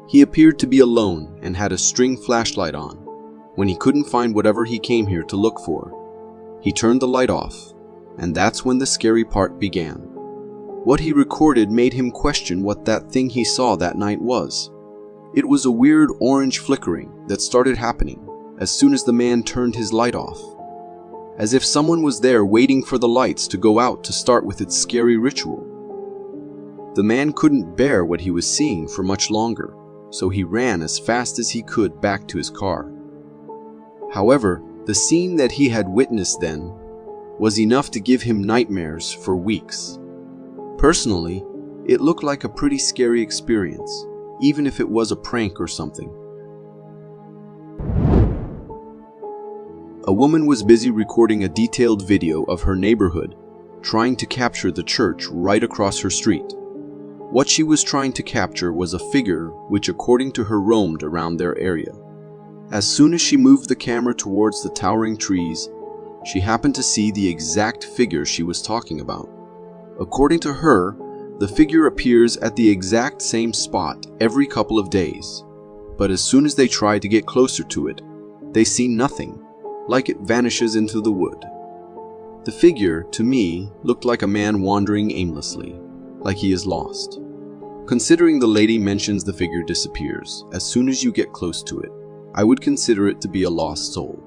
He appeared to be alone and had a string flashlight on. When he couldn't find whatever he came here to look for, he turned the light off, and that's when the scary part began. What he recorded made him question what that thing he saw that night was. It was a weird orange flickering that started happening as soon as the man turned his light off, as if someone was there waiting for the lights to go out to start with its scary ritual. The man couldn't bear what he was seeing for much longer, so he ran as fast as he could back to his car. However, the scene that he had witnessed then was enough to give him nightmares for weeks. Personally, it looked like a pretty scary experience, even if it was a prank or something. A woman was busy recording a detailed video of her neighborhood, trying to capture the church right across her street. What she was trying to capture was a figure which, according to her, roamed around their area. As soon as she moved the camera towards the towering trees, she happened to see the exact figure she was talking about. According to her, the figure appears at the exact same spot every couple of days, but as soon as they try to get closer to it, they see nothing, like it vanishes into the wood. The figure, to me, looked like a man wandering aimlessly, like he is lost. Considering the lady mentions the figure disappears as soon as you get close to it, I would consider it to be a lost soul.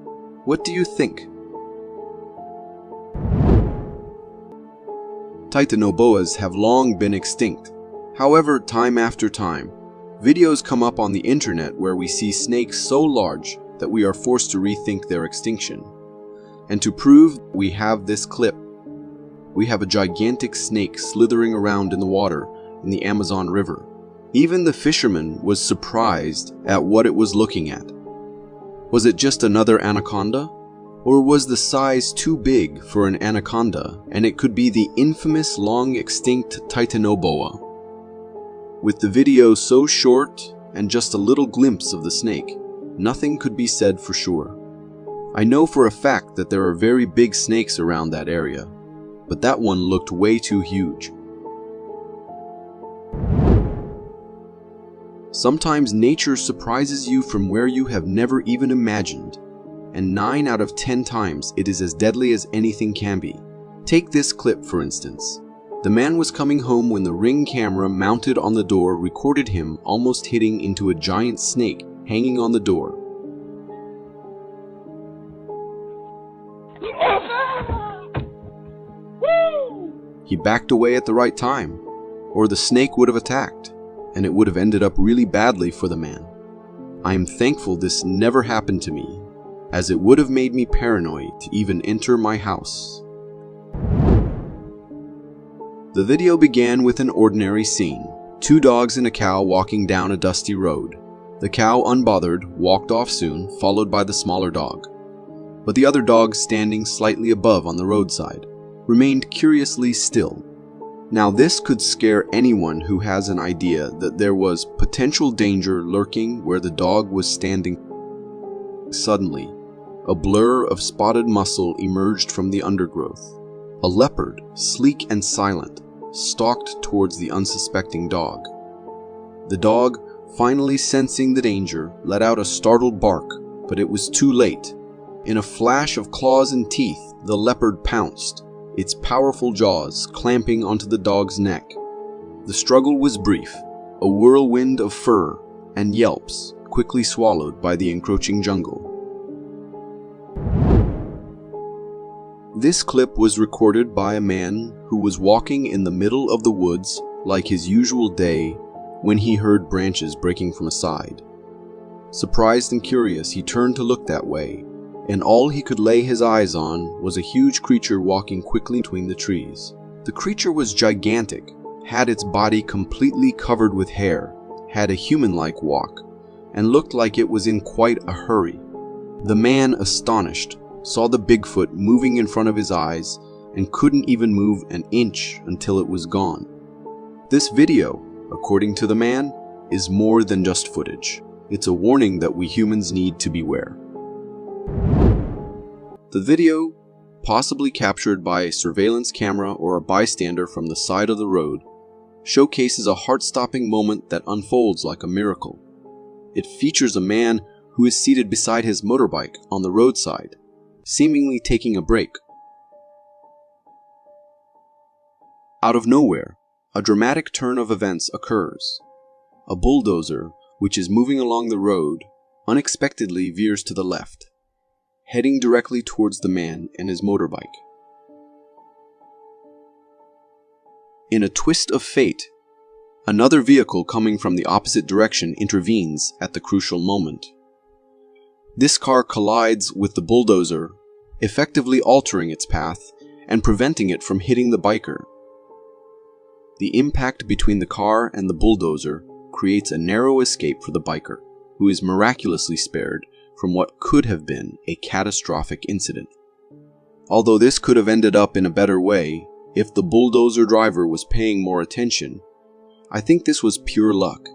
What do you think? Titanoboas have long been extinct. However, time after time, videos come up on the internet where we see snakes so large that we are forced to rethink their extinction. And to prove we have this clip, we have a gigantic snake slithering around in the water in the Amazon River. Even the fisherman was surprised at what it was looking at. Was it just another anaconda? Or was the size too big for an anaconda, and it could be the infamous long-extinct Titanoboa? With the video so short and just a little glimpse of the snake, nothing could be said for sure. I know for a fact that there are very big snakes around that area, but that one looked way too huge. Sometimes nature surprises you from where you have never even imagined, and 9 out of 10 times it is as deadly as anything can be. Take this clip for instance. The man was coming home when the Ring camera mounted on the door recorded him almost hitting into a giant snake hanging on the door. He backed away at the right time, or the snake would have attacked, and it would have ended up really badly for the man. I am thankful this never happened to me, as it would have made me paranoid to even enter my house. The video began with an ordinary scene. 2 dogs and a cow walking down a dusty road. The cow, unbothered, walked off soon, followed by the smaller dog. But the other dog, standing slightly above on the roadside, remained curiously still. Now this could scare anyone who has an idea that there was potential danger lurking where the dog was standing. Suddenly, a blur of spotted muscle emerged from the undergrowth. A leopard, sleek and silent, stalked towards the unsuspecting dog. The dog, finally sensing the danger, let out a startled bark, but it was too late. In a flash of claws and teeth, the leopard pounced, its powerful jaws clamping onto the dog's neck. The struggle was brief, a whirlwind of fur and yelps quickly swallowed by the encroaching jungle. This clip was recorded by a man who was walking in the middle of the woods like his usual day when he heard branches breaking from a side. Surprised and curious, he turned to look that way, and all he could lay his eyes on was a huge creature walking quickly between the trees. The creature was gigantic, had its body completely covered with hair, had a human-like walk, and looked like it was in quite a hurry. The man, astonished, saw the Bigfoot moving in front of his eyes and couldn't even move an inch until it was gone. This video, according to the man, is more than just footage. It's a warning that we humans need to beware. The video, possibly captured by a surveillance camera or a bystander from the side of the road, showcases a heart-stopping moment that unfolds like a miracle. It features a man who is seated beside his motorbike on the roadside, seemingly taking a break. Out of nowhere, a dramatic turn of events occurs. A bulldozer, which is moving along the road, unexpectedly veers to the left, heading directly towards the man and his motorbike. In a twist of fate, another vehicle coming from the opposite direction intervenes at the crucial moment. This car collides with the bulldozer, effectively altering its path and preventing it from hitting the biker. The impact between the car and the bulldozer creates a narrow escape for the biker, who is miraculously spared from what could have been a catastrophic incident. Although this could have ended up in a better way if the bulldozer driver was paying more attention, I think this was pure luck.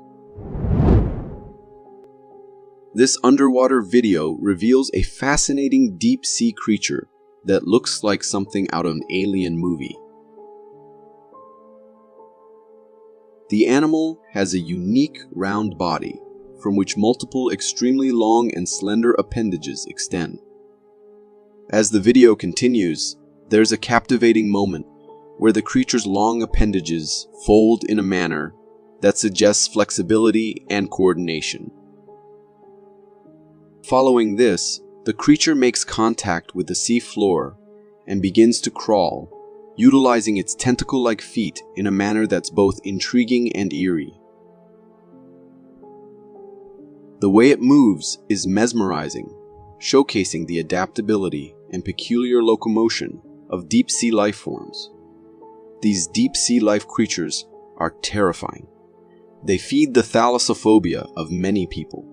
This underwater video reveals a fascinating deep-sea creature that looks like something out of an alien movie. The animal has a unique round body from which multiple extremely long and slender appendages extend. As the video continues, there's a captivating moment where the creature's long appendages fold in a manner that suggests flexibility and coordination. Following this, the creature makes contact with the sea floor and begins to crawl, utilizing its tentacle-like feet in a manner that's both intriguing and eerie. The way it moves is mesmerizing, showcasing the adaptability and peculiar locomotion of deep-sea life forms. These deep-sea life creatures are terrifying. They feed the thalassophobia of many people.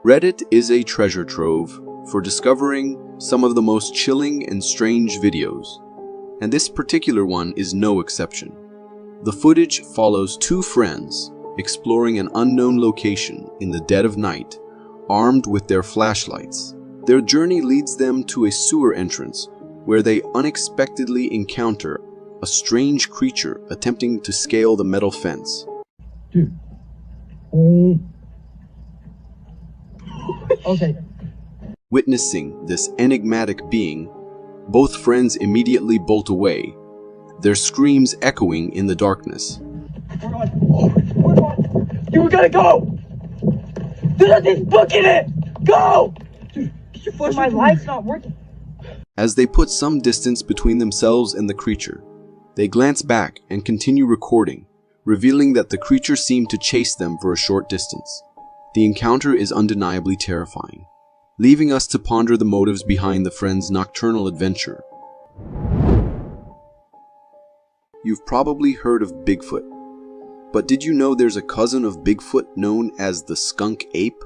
Reddit is a treasure trove for discovering some of the most chilling and strange videos, and this particular one is no exception. The footage follows two friends exploring an unknown location in the dead of night, armed with their flashlights. Their journey leads them to a sewer entrance where they unexpectedly encounter a strange creature attempting to scale the metal fence. Dude. Okay. Witnessing this enigmatic being, both friends immediately bolt away, their screams echoing in the darkness. We're on. You gotta go! There's nothing booking it! Go! Dude, my light's not working. As they put some distance between themselves and the creature, they glance back and continue recording, revealing that the creature seemed to chase them for a short distance. The encounter is undeniably terrifying, leaving us to ponder the motives behind the friends' nocturnal adventure. you've probably heard of Bigfoot. But did you know there's a cousin of Bigfoot known as the skunk ape?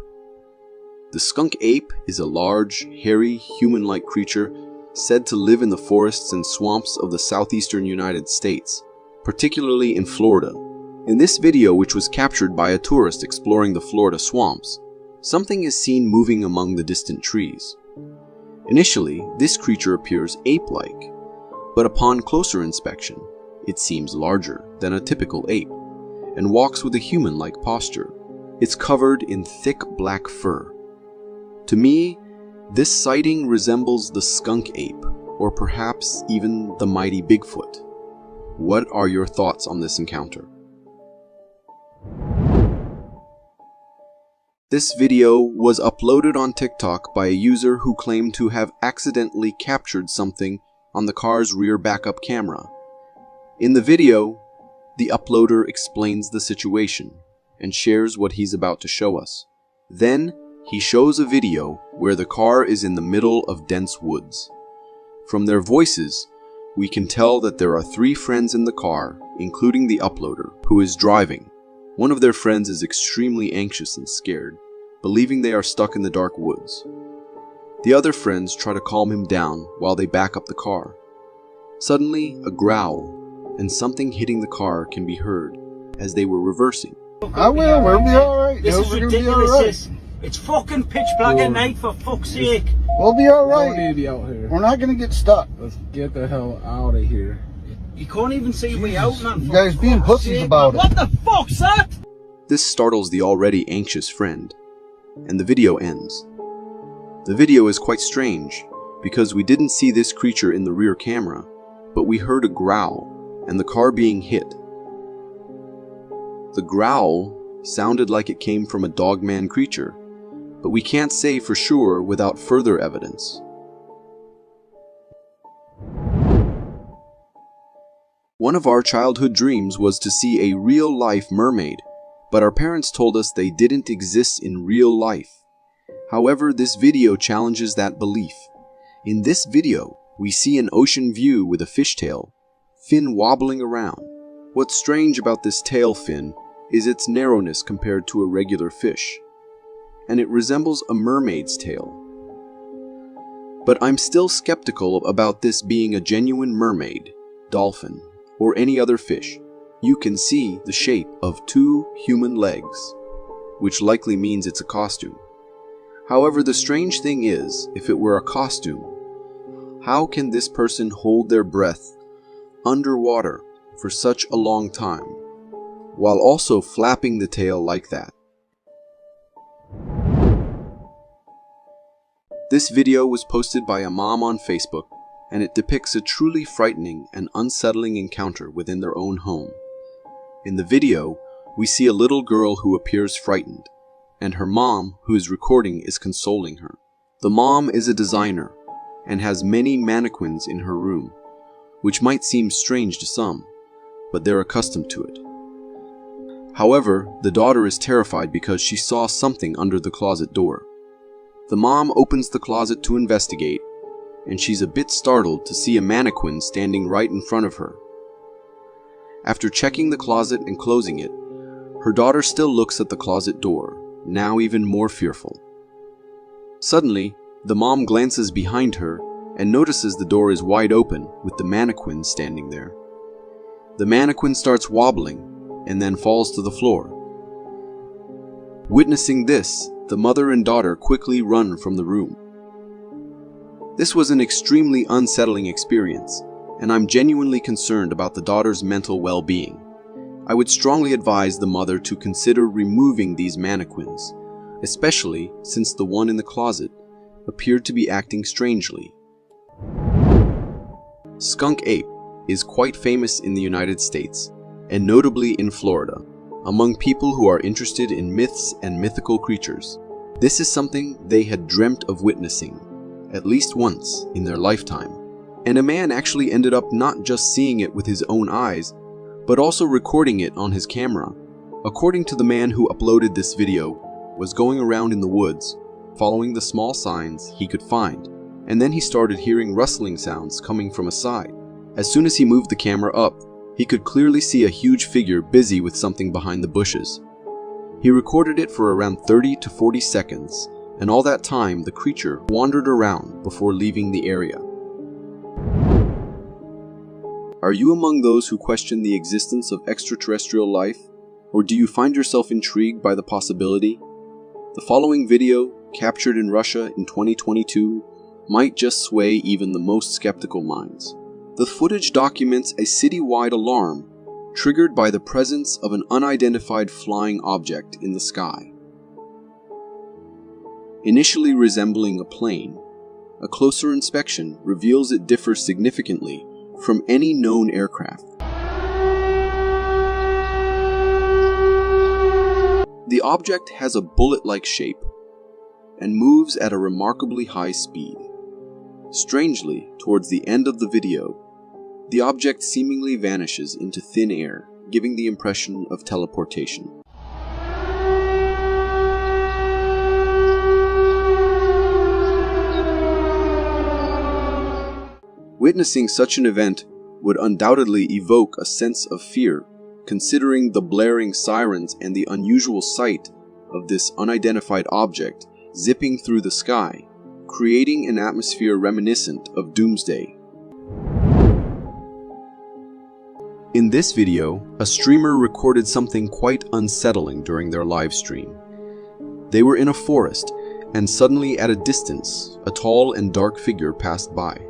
The skunk ape is a large, hairy, human-like creature said to live in the forests and swamps of the southeastern United States, particularly in Florida. In this video, which was captured by a tourist exploring the Florida swamps, something is seen moving among the distant trees. Initially, this creature appears ape-like, but upon closer inspection, it seems larger than a typical ape and walks with a human-like posture. It's covered in thick black fur. To me, this sighting resembles the skunk ape, or perhaps even the mighty Bigfoot. What are your thoughts on this encounter? This video was uploaded on TikTok by a user who claimed to have accidentally captured something on the car's rear backup camera. In the video, the uploader explains the situation and shares what he's about to show us. Then, he shows a video where the car is in the middle of dense woods. From their voices, we can tell that there are 3 friends in the car, including the uploader, who is driving. One of their friends is extremely anxious and scared, believing they are stuck in the dark woods. The other friends try to calm him down while they back up the car. Suddenly, a growl and something hitting the car can be heard as they were reversing. I will, we'll be alright. This is ridiculous. It's fucking pitch black at night, for fuck's sake. We'll be alright. We don't need to be out here. We're not gonna get stuck. Let's get the hell out of here. You can't even see a way out, man. You guys being pussies about it. What the fuck's that? This startles the already anxious friend, and the video ends. The video is quite strange, because we didn't see this creature in the rear camera, but we heard a growl and the car being hit. The growl sounded like it came from a dogman creature, but we can't say for sure without further evidence. One of our childhood dreams was to see a real-life mermaid, but our parents told us they didn't exist in real life. However, this video challenges that belief. In this video, we see an ocean view with a fishtail, fin wobbling around. What's strange about this tail fin is its narrowness compared to a regular fish, and it resembles a mermaid's tail. But I'm still skeptical about this being a genuine mermaid, dolphin, or any other fish. You can see the shape of 2 human legs, which likely means it's a costume. However, the strange thing is, if it were a costume, how can this person hold their breath underwater for such a long time, while also flapping the tail like that? This video was posted by a mom on Facebook, and it depicts a truly frightening and unsettling encounter within their own home. In the video, we see a little girl who appears frightened, and her mom, who is recording, is consoling her. The mom is a designer and has many mannequins in her room, which might seem strange to some, but they're accustomed to it. However, the daughter is terrified because she saw something under the closet door. The mom opens the closet to investigate, and she's a bit startled to see a mannequin standing right in front of her. After checking the closet and closing it, her daughter still looks at the closet door, now even more fearful. Suddenly, the mom glances behind her and notices the door is wide open with the mannequin standing there. The mannequin starts wobbling and then falls to the floor. Witnessing this, the mother and daughter quickly run from the room. This was an extremely unsettling experience, and I'm genuinely concerned about the daughter's mental well-being. I would strongly advise the mother to consider removing these mannequins, especially since the one in the closet appeared to be acting strangely. Skunk ape is quite famous in the United States, and notably in Florida, among people who are interested in myths and mythical creatures. This is something they had dreamt of witnessing, at least once in their lifetime. And a man actually ended up not just seeing it with his own eyes, but also recording it on his camera. According to the man who uploaded this video, was going around in the woods, following the small signs he could find, and then he started hearing rustling sounds coming from a side. As soon as he moved the camera up, He could clearly see a huge figure busy with something behind the bushes. He recorded it for around 30 to 40 seconds, and all that time the creature wandered around before leaving the area. Are you among those who question the existence of extraterrestrial life, or do you find yourself intrigued by the possibility? The following video, captured in Russia in 2022, might just sway even the most skeptical minds. The footage documents a citywide alarm triggered by the presence of an unidentified flying object in the sky. Initially resembling a plane, a closer inspection reveals it differs significantly from any known aircraft. The object has a bullet-like shape and moves at a remarkably high speed. Strangely, towards the end of the video, the object seemingly vanishes into thin air, giving the impression of teleportation. Witnessing such an event would undoubtedly evoke a sense of fear, considering the blaring sirens and the unusual sight of this unidentified object zipping through the sky, creating an atmosphere reminiscent of doomsday. In this video, a streamer recorded something quite unsettling during their live stream. They were in a forest, and suddenly at a distance, a tall and dark figure passed by.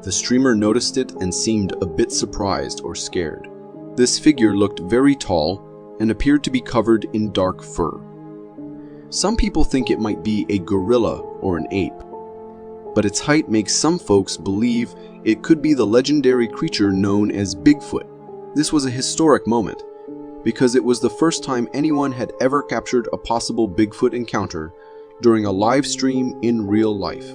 The streamer noticed it and seemed a bit surprised or scared. This figure looked very tall and appeared to be covered in dark fur. Some people think it might be a gorilla or an ape, but its height makes some folks believe it could be the legendary creature known as Bigfoot. This was a historic moment, because it was the first time anyone had ever captured a possible Bigfoot encounter during a live stream in real life.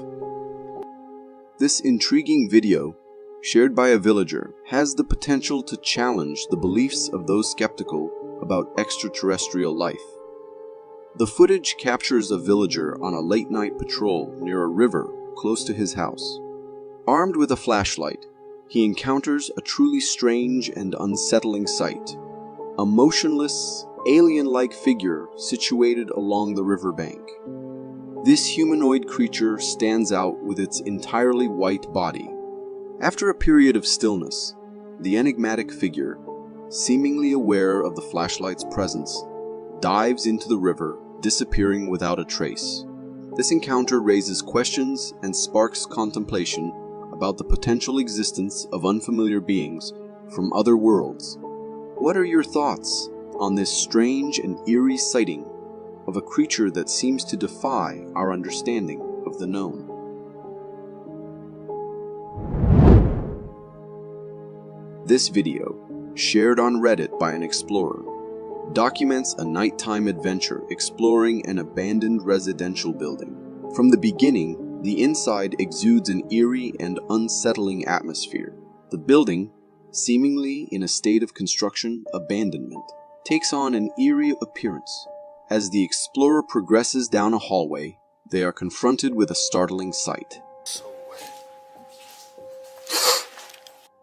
This intriguing video, shared by a villager, has the potential to challenge the beliefs of those skeptical about extraterrestrial life. The footage captures a villager on a late-night patrol near a river close to his house. Armed with a flashlight, he encounters a truly strange and unsettling sight. A motionless, alien-like figure situated along the riverbank. This humanoid creature stands out with its entirely white body. After a period of stillness, the enigmatic figure, seemingly aware of the flashlight's presence, dives into the river, disappearing without a trace. This encounter raises questions and sparks contemplation about the potential existence of unfamiliar beings from other worlds. What are your thoughts on this strange and eerie sighting of a creature that seems to defy our understanding of the known? This video, shared on Reddit by an explorer, documents a nighttime adventure exploring an abandoned residential building. From the beginning, the inside exudes an eerie and unsettling atmosphere. The building, seemingly in a state of construction abandonment, takes on an eerie appearance. As the explorer progresses down a hallway, they are confronted with a startling sight.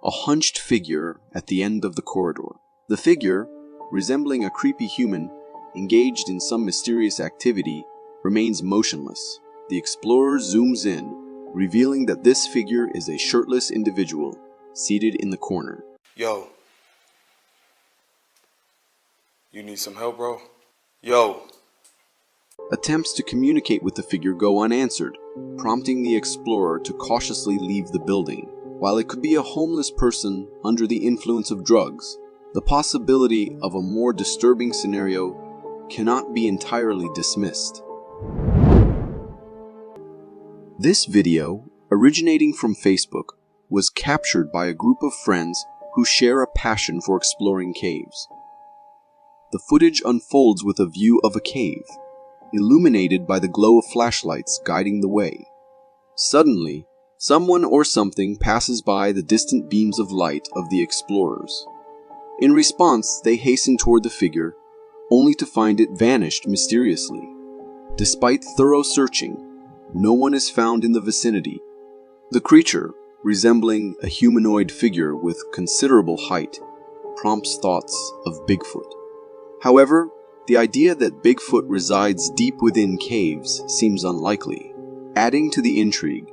A hunched figure at the end of the corridor. The figure, resembling a creepy human engaged in some mysterious activity, remains motionless. The explorer zooms in, revealing that this figure is a shirtless individual seated in the corner. Yo. You need some help, bro? Yo. Attempts to communicate with the figure go unanswered, prompting the explorer to cautiously leave the building. While it could be a homeless person under the influence of drugs, the possibility of a more disturbing scenario cannot be entirely dismissed. This video, originating from Facebook, was captured by a group of friends who share a passion for exploring caves. The footage unfolds with a view of a cave, illuminated by the glow of flashlights guiding the way. Suddenly, someone or something passes by the distant beams of light of the explorers. In response, they hasten toward the figure, only to find it vanished mysteriously. Despite thorough searching, no one is found in the vicinity. The creature, resembling a humanoid figure with considerable height, prompts thoughts of Bigfoot. However, the idea that Bigfoot resides deep within caves seems unlikely. Adding to the intrigue,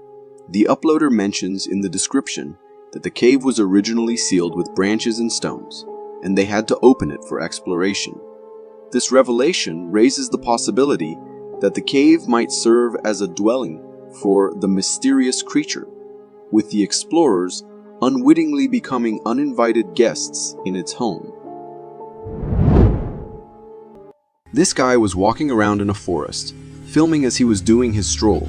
the uploader mentions in the description that the cave was originally sealed with branches and stones, and they had to open it for exploration. This revelation raises the possibility that the cave might serve as a dwelling for the mysterious creature, with the explorers unwittingly becoming uninvited guests in its home. This guy was walking around in a forest, filming as he was doing his stroll,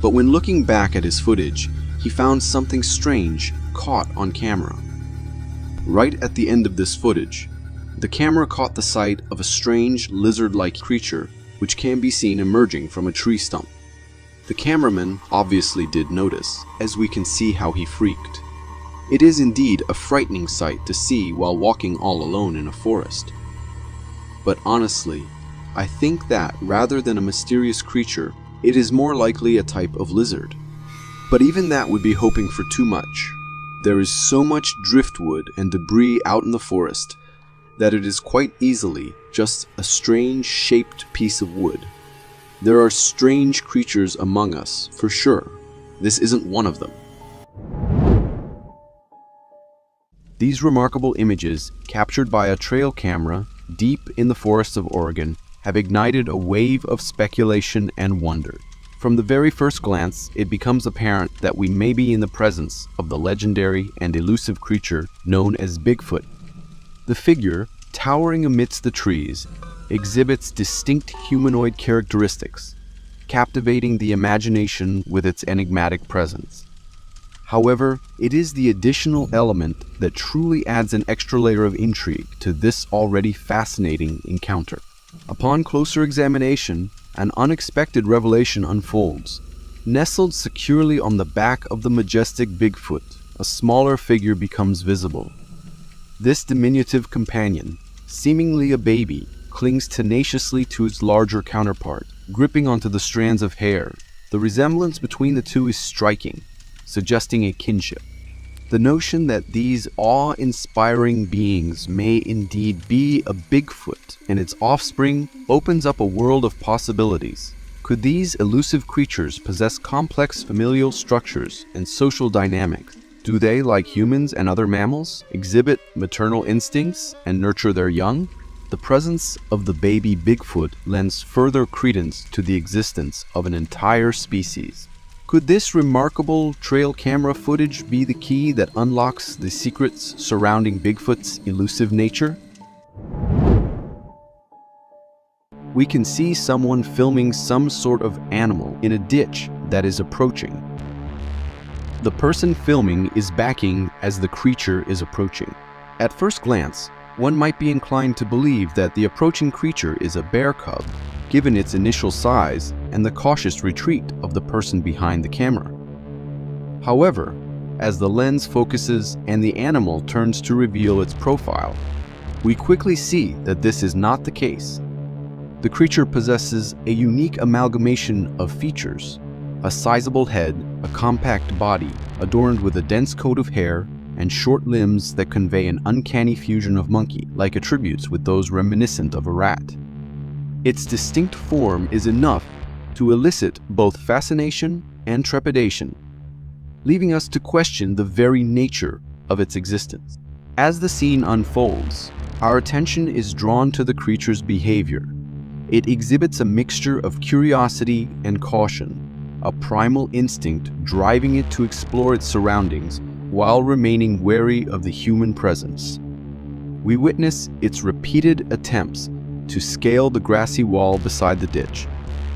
but when looking back at his footage, he found something strange caught on camera. Right at the end of this footage, the camera caught the sight of a strange lizard-like creature which can be seen emerging from a tree stump. The cameraman obviously did notice, as we can see how he freaked. It is indeed a frightening sight to see while walking all alone in a forest. But honestly, I think that rather than a mysterious creature, it is more likely a type of lizard. But even that would be hoping for too much. There is so much driftwood and debris out in the forest that it is quite easily just a strange shaped piece of wood. There are strange creatures among us, for sure. This isn't one of them. These remarkable images, captured by a trail camera deep in the forests of Oregon, have ignited a wave of speculation and wonder. From the very first glance, it becomes apparent that we may be in the presence of the legendary and elusive creature known as Bigfoot. The figure, towering amidst the trees, exhibits distinct humanoid characteristics, captivating the imagination with its enigmatic presence. However, it is the additional element that truly adds an extra layer of intrigue to this already fascinating encounter. Upon closer examination, an unexpected revelation unfolds. Nestled securely on the back of the majestic Bigfoot, a smaller figure becomes visible. This diminutive companion, seemingly a baby, clings tenaciously to its larger counterpart, gripping onto the strands of hair. The resemblance between the two is striking, suggesting a kinship. The notion that these awe-inspiring beings may indeed be a Bigfoot and its offspring opens up a world of possibilities. Could these elusive creatures possess complex familial structures and social dynamics? Do they, like humans and other mammals, exhibit maternal instincts and nurture their young? The presence of the baby Bigfoot lends further credence to the existence of an entire species. Could this remarkable trail camera footage be the key that unlocks the secrets surrounding Bigfoot's elusive nature? We can see someone filming some sort of animal in a ditch that is approaching. The person filming is backing as the creature is approaching. At first glance, one might be inclined to believe that the approaching creature is a bear cub, given its initial size and the cautious retreat of the person behind the camera. However, as the lens focuses and the animal turns to reveal its profile, we quickly see that this is not the case. The creature possesses a unique amalgamation of features: a sizable head, a compact body adorned with a dense coat of hair, and short limbs that convey an uncanny fusion of monkey-like attributes with those reminiscent of a rat. Its distinct form is enough to elicit both fascination and trepidation, leaving us to question the very nature of its existence. As the scene unfolds, our attention is drawn to the creature's behavior. It exhibits a mixture of curiosity and caution, a primal instinct driving it to explore its surroundings while remaining wary of the human presence. We witness its repeated attempts to scale the grassy wall beside the ditch,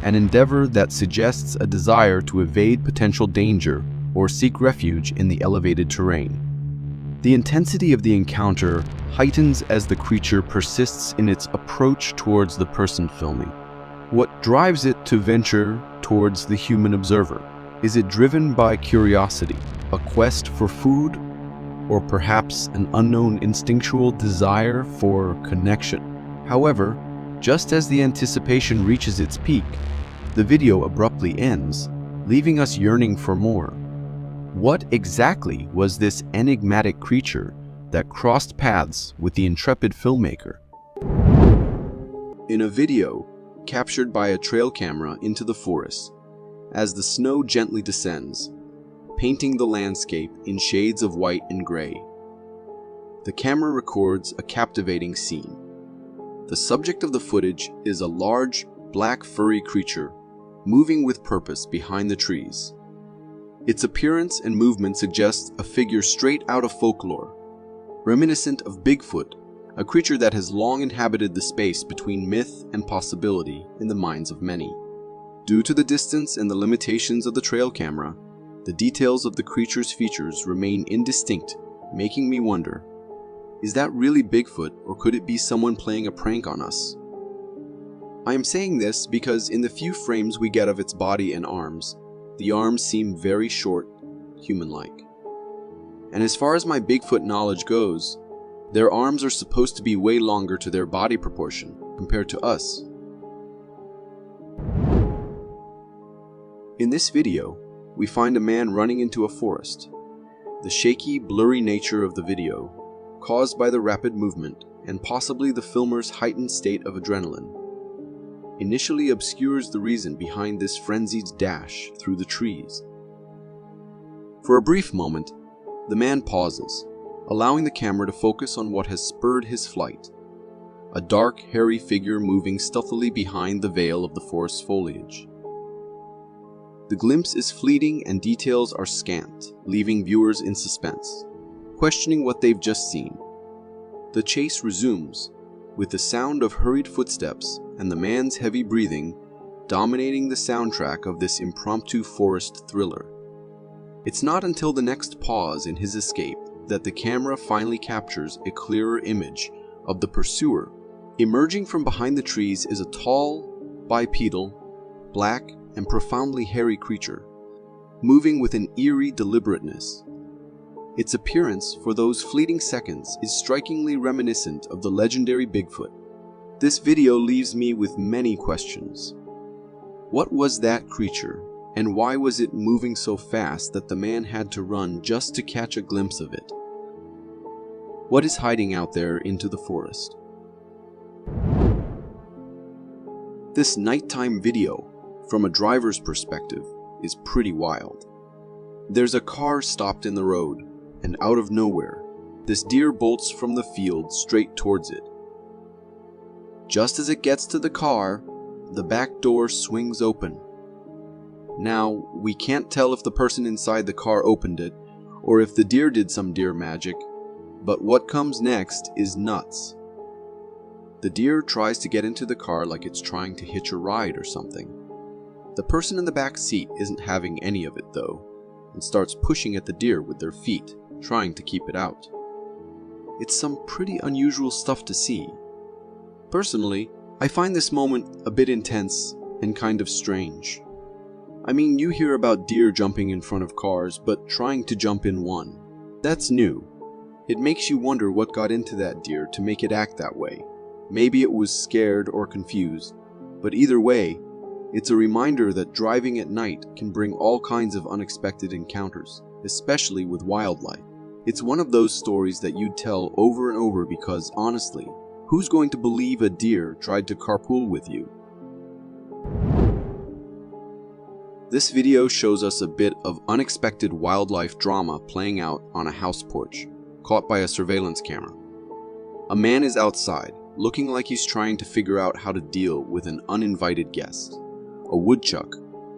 an endeavor that suggests a desire to evade potential danger or seek refuge in the elevated terrain. The intensity of the encounter heightens as the creature persists in its approach towards the person filming. What drives it to venture towards the human observer? Is it driven by curiosity, a quest for food, or perhaps an unknown instinctual desire for connection? However, just as the anticipation reaches its peak, the video abruptly ends, leaving us yearning for more. What exactly was this enigmatic creature that crossed paths with the intrepid filmmaker? In a video captured by a trail camera into the forest, as the snow gently descends, painting the landscape in shades of white and gray, the camera records a captivating scene. The subject of the footage is a large, black furry creature moving with purpose behind the trees. Its appearance and movement suggest a figure straight out of folklore, reminiscent of Bigfoot, a creature that has long inhabited the space between myth and possibility in the minds of many. Due to the distance and the limitations of the trail camera, the details of the creature's features remain indistinct, making me wonder, is that really Bigfoot, or could it be someone playing a prank on us? I am saying this because in the few frames we get of its body and arms, the arms seem very short, human-like. And as far as my Bigfoot knowledge goes, their arms are supposed to be way longer to their body proportion compared to us. In this video, we find a man running into a forest. The shaky, blurry nature of the video, caused by the rapid movement and possibly the filmer's heightened state of adrenaline, initially obscures the reason behind this frenzied dash through the trees. For a brief moment, the man pauses, allowing the camera to focus on what has spurred his flight, a dark, hairy figure moving stealthily behind the veil of the forest's foliage. The glimpse is fleeting and details are scant, leaving viewers in suspense, questioning what they've just seen. The chase resumes, with the sound of hurried footsteps and the man's heavy breathing dominating the soundtrack of this impromptu forest thriller. It's not until the next pause in his escape that the camera finally captures a clearer image of the pursuer. Emerging from behind the trees is a tall, bipedal, black, and profoundly hairy creature, moving with an eerie deliberateness. Its appearance for those fleeting seconds is strikingly reminiscent of the legendary Bigfoot. This video leaves me with many questions. What was that creature, and why was it moving so fast that the man had to run just to catch a glimpse of it? What is hiding out there into the forest? This nighttime video, from a driver's perspective, is pretty wild. There's a car stopped in the road, and out of nowhere, this deer bolts from the field straight towards it. Just as it gets to the car, the back door swings open. Now, we can't tell if the person inside the car opened it, or if the deer did some deer magic, but what comes next is nuts. The deer tries to get into the car like it's trying to hitch a ride or something. The person in the back seat isn't having any of it though, and starts pushing at the deer with their feet, trying to keep it out. It's some pretty unusual stuff to see. Personally, I find this moment a bit intense and kind of strange. I mean, you hear about deer jumping in front of cars, but trying to jump in one. That's new. It makes you wonder what got into that deer to make it act that way. Maybe it was scared or confused, but either way, it's a reminder that driving at night can bring all kinds of unexpected encounters, especially with wildlife. It's one of those stories that you'd tell over and over because, honestly, who's going to believe a deer tried to carpool with you? This video shows us a bit of unexpected wildlife drama playing out on a house porch, caught by a surveillance camera. A man is outside, looking like he's trying to figure out how to deal with an uninvited guest. A woodchuck.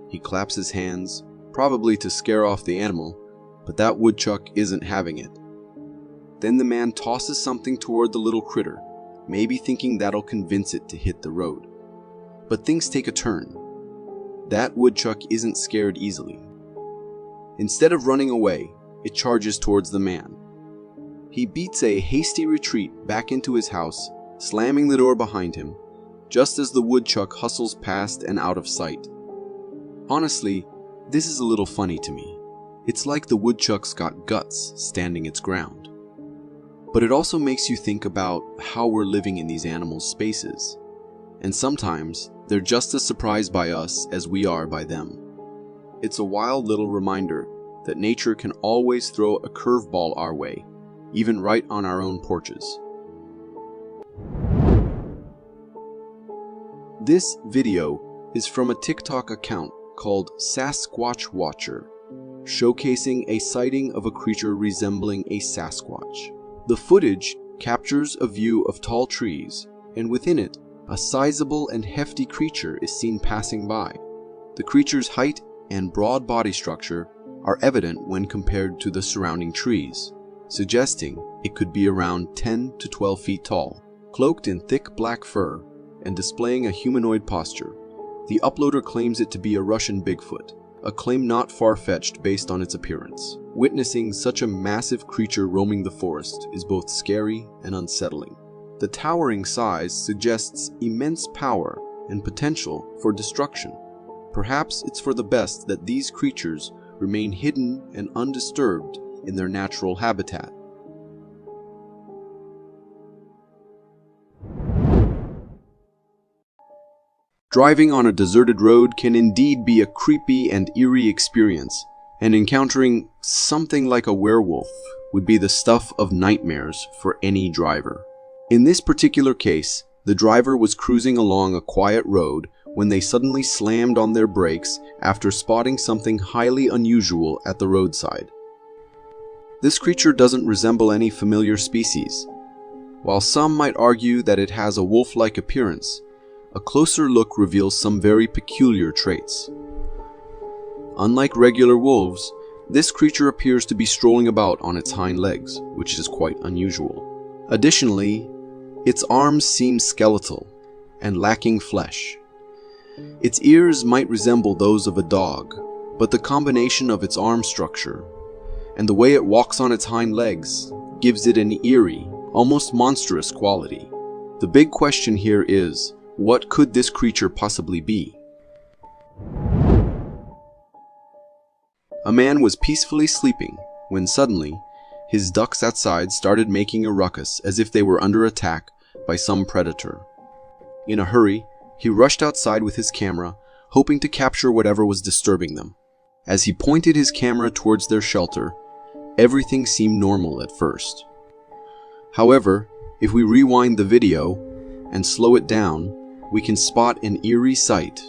He claps his hands, probably to scare off the animal, but that woodchuck isn't having it. Then the man tosses something toward the little critter, maybe thinking that'll convince it to hit the road. But things take a turn. That woodchuck isn't scared easily. Instead of running away, it charges towards the man. He beats a hasty retreat back into his house, slamming the door behind him, just as the woodchuck hustles past and out of sight. Honestly, this is a little funny to me. It's like the woodchuck's got guts standing its ground. But it also makes you think about how we're living in these animals' spaces. And sometimes, they're just as surprised by us as we are by them. It's a wild little reminder that nature can always throw a curveball our way, even right on our own porches. This video is from a TikTok account called Sasquatch Watcher, showcasing a sighting of a creature resembling a Sasquatch. The footage captures a view of tall trees, and within it, a sizable and hefty creature is seen passing by. The creature's height and broad body structure are evident when compared to the surrounding trees, suggesting it could be around 10 to 12 feet tall. Cloaked in thick black fur and displaying a humanoid posture, the uploader claims it to be a Russian Bigfoot, a claim not far-fetched based on its appearance. Witnessing such a massive creature roaming the forest is both scary and unsettling. The towering size suggests immense power and potential for destruction. Perhaps it's for the best that these creatures remain hidden and undisturbed in their natural habitat. Driving on a deserted road can indeed be a creepy and eerie experience, and encountering something like a werewolf would be the stuff of nightmares for any driver. In this particular case, the driver was cruising along a quiet road when they suddenly slammed on their brakes after spotting something highly unusual at the roadside. This creature doesn't resemble any familiar species. While some might argue that it has a wolf-like appearance, a closer look reveals some very peculiar traits. Unlike regular wolves, this creature appears to be strolling about on its hind legs, which is quite unusual. Additionally, its arms seem skeletal and lacking flesh. Its ears might resemble those of a dog, but the combination of its arm structure and the way it walks on its hind legs gives it an eerie, almost monstrous quality. The big question here is, what could this creature possibly be? A man was peacefully sleeping when suddenly his ducks outside started making a ruckus as if they were under attack by some predator. In a hurry, he rushed outside with his camera, hoping to capture whatever was disturbing them. As he pointed his camera towards their shelter, everything seemed normal at first. However, if we rewind the video and slow it down, we can spot an eerie sight.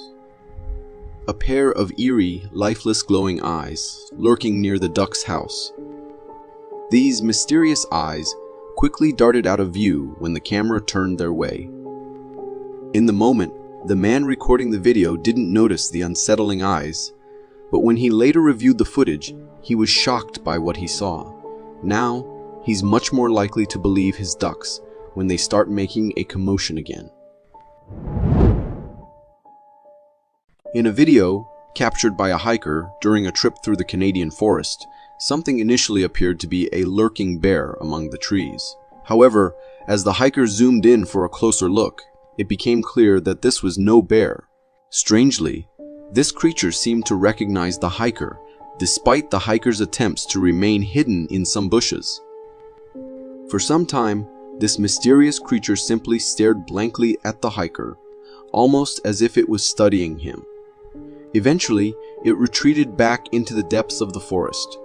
A pair of eerie, lifeless glowing eyes lurking near the duck's house. These mysterious eyes quickly darted out of view when the camera turned their way. In the moment, the man recording the video didn't notice the unsettling eyes, but when he later reviewed the footage, he was shocked by what he saw. Now, he's much more likely to believe his ducks when they start making a commotion again. In a video captured by a hiker during a trip through the Canadian forest, something initially appeared to be a lurking bear among the trees. However, as the hiker zoomed in for a closer look, it became clear that this was no bear. Strangely, this creature seemed to recognize the hiker, despite the hiker's attempts to remain hidden in some bushes. For some time, this mysterious creature simply stared blankly at the hiker, almost as if it was studying him. Eventually, it retreated back into the depths of the forest.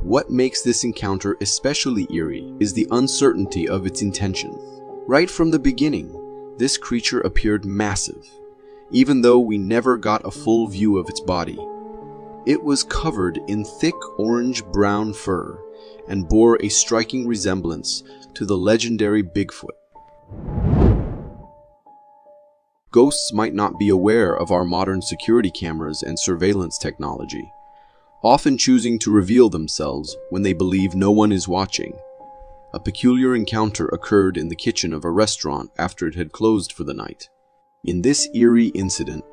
What makes this encounter especially eerie is the uncertainty of its intentions. Right from the beginning, this creature appeared massive, even though we never got a full view of its body. It was covered in thick orange-brown fur and bore a striking resemblance to the legendary Bigfoot. Ghosts might not be aware of our modern security cameras and surveillance technology, often choosing to reveal themselves when they believe no one is watching. A peculiar encounter occurred in the kitchen of a restaurant after it had closed for the night. In this eerie incident,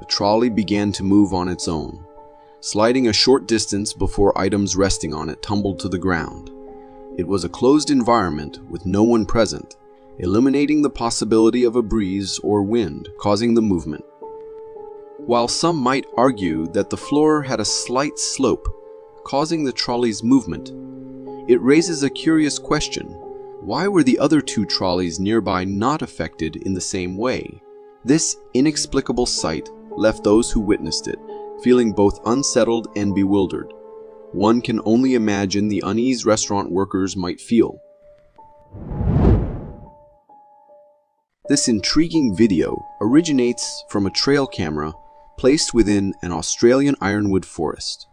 a trolley began to move on its own, sliding a short distance before items resting on it tumbled to the ground. It was a closed environment with no one present, eliminating the possibility of a breeze or wind causing the movement. While some might argue that the floor had a slight slope, causing the trolley's movement, it raises a curious question. Why were the other two trolleys nearby not affected in the same way? This inexplicable sight left those who witnessed it feeling both unsettled and bewildered. one can only imagine the unease restaurant workers might feel. This intriguing video originates from a trail camera placed within an Australian ironwood forest.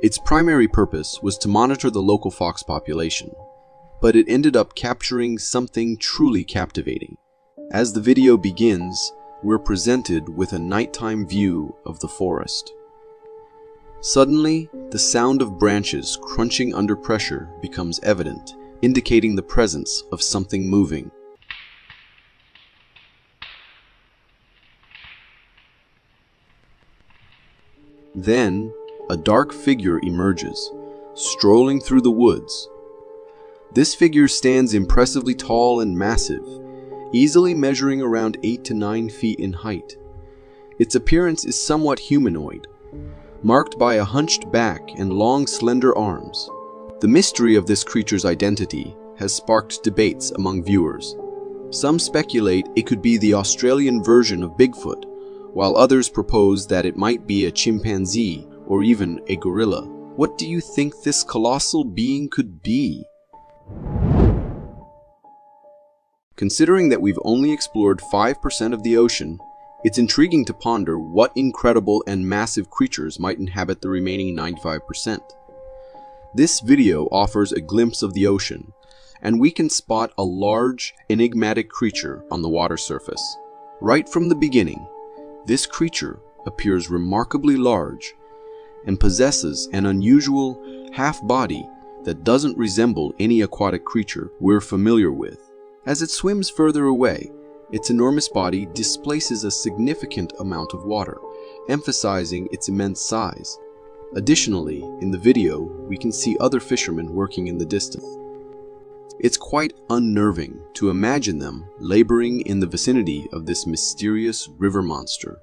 Its primary purpose was to monitor the local fox population, but it ended up capturing something truly captivating. As the video begins, we're presented with a nighttime view of the forest. Suddenly, the sound of branches crunching under pressure becomes evident, indicating the presence of something moving. Then, a dark figure emerges, strolling through the woods. This figure stands impressively tall and massive, easily measuring around 8 to 9 feet in height. Its appearance is somewhat humanoid, marked by a hunched back and long, slender arms. The mystery of this creature's identity has sparked debates among viewers. Some speculate it could be the Australian version of Bigfoot, while others propose that it might be a chimpanzee or even a gorilla. What do you think this colossal being could be? Considering that we've only explored 5% of the ocean, it's intriguing to ponder what incredible and massive creatures might inhabit the remaining 95%. This video offers a glimpse of the ocean, and we can spot a large, enigmatic creature on the water surface. Right from the beginning, this creature appears remarkably large and possesses an unusual half-body that doesn't resemble any aquatic creature we're familiar with. As it swims further away, its enormous body displaces a significant amount of water, emphasizing its immense size. Additionally, in the video, we can see other fishermen working in the distance. It's quite unnerving to imagine them laboring in the vicinity of this mysterious river monster.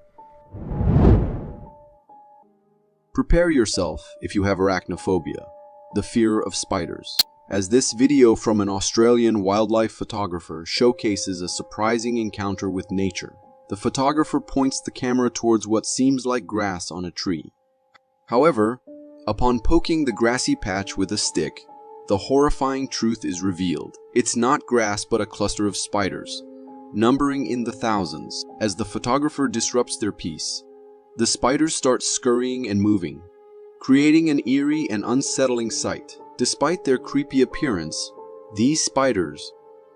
Prepare yourself if you have arachnophobia, the fear of spiders, as this video from an Australian wildlife photographer showcases a surprising encounter with nature. The photographer points the camera towards what seems like grass on a tree. However, upon poking the grassy patch with a stick, the horrifying truth is revealed. It's not grass but a cluster of spiders, numbering in the thousands. As the photographer disrupts their piece, the spiders start scurrying and moving, creating an eerie and unsettling sight. Despite their creepy appearance, these spiders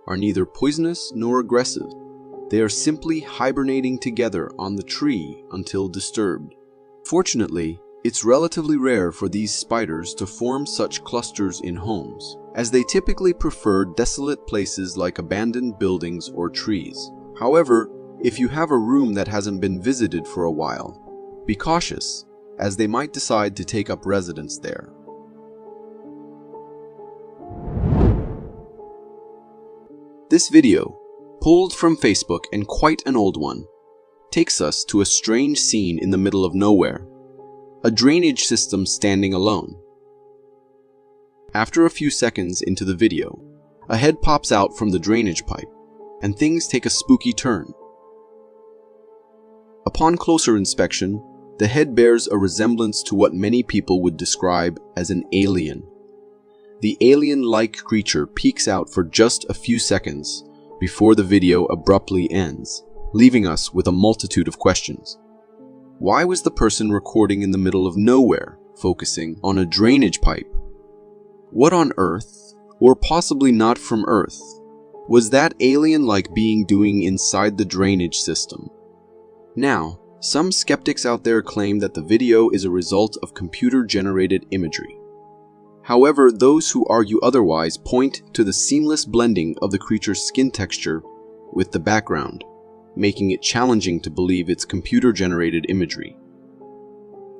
are neither poisonous nor aggressive. They are simply hibernating together on the tree until disturbed. Fortunately, it's relatively rare for these spiders to form such clusters in homes, as they typically prefer desolate places like abandoned buildings or trees. However, if you have a room that hasn't been visited for a while, be cautious, as they might decide to take up residence there. This video, pulled from Facebook and quite an old one, takes us to a strange scene in the middle of nowhere. A drainage system standing alone. After a few seconds into the video, a head pops out from the drainage pipe, and things take a spooky turn. Upon closer inspection, the head bears a resemblance to what many people would describe as an alien. The alien-like creature peeks out for just a few seconds before the video abruptly ends, leaving us with a multitude of questions. Why was the person recording in the middle of nowhere, focusing on a drainage pipe? What on earth, or possibly not from Earth, was that alien-like being doing inside the drainage system? Now, some skeptics out there claim that the video is a result of computer-generated imagery. However, those who argue otherwise point to the seamless blending of the creature's skin texture with the background, making it challenging to believe it's computer-generated imagery.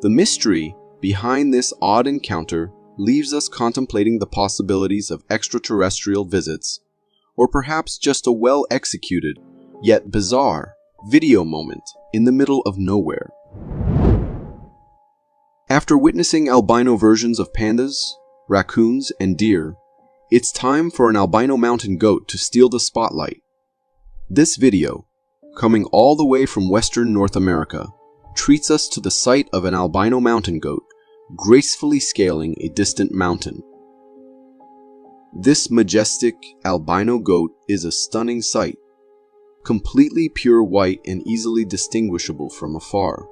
The mystery behind this odd encounter leaves us contemplating the possibilities of extraterrestrial visits, or perhaps just a well-executed, yet bizarre, video moment in the middle of nowhere. After witnessing albino versions of pandas, raccoons, and deer, it's time for an albino mountain goat to steal the spotlight. This video, coming all the way from Western North America, treats us to the sight of an albino mountain goat gracefully scaling a distant mountain. This majestic albino goat is a stunning sight, completely pure white and easily distinguishable from afar.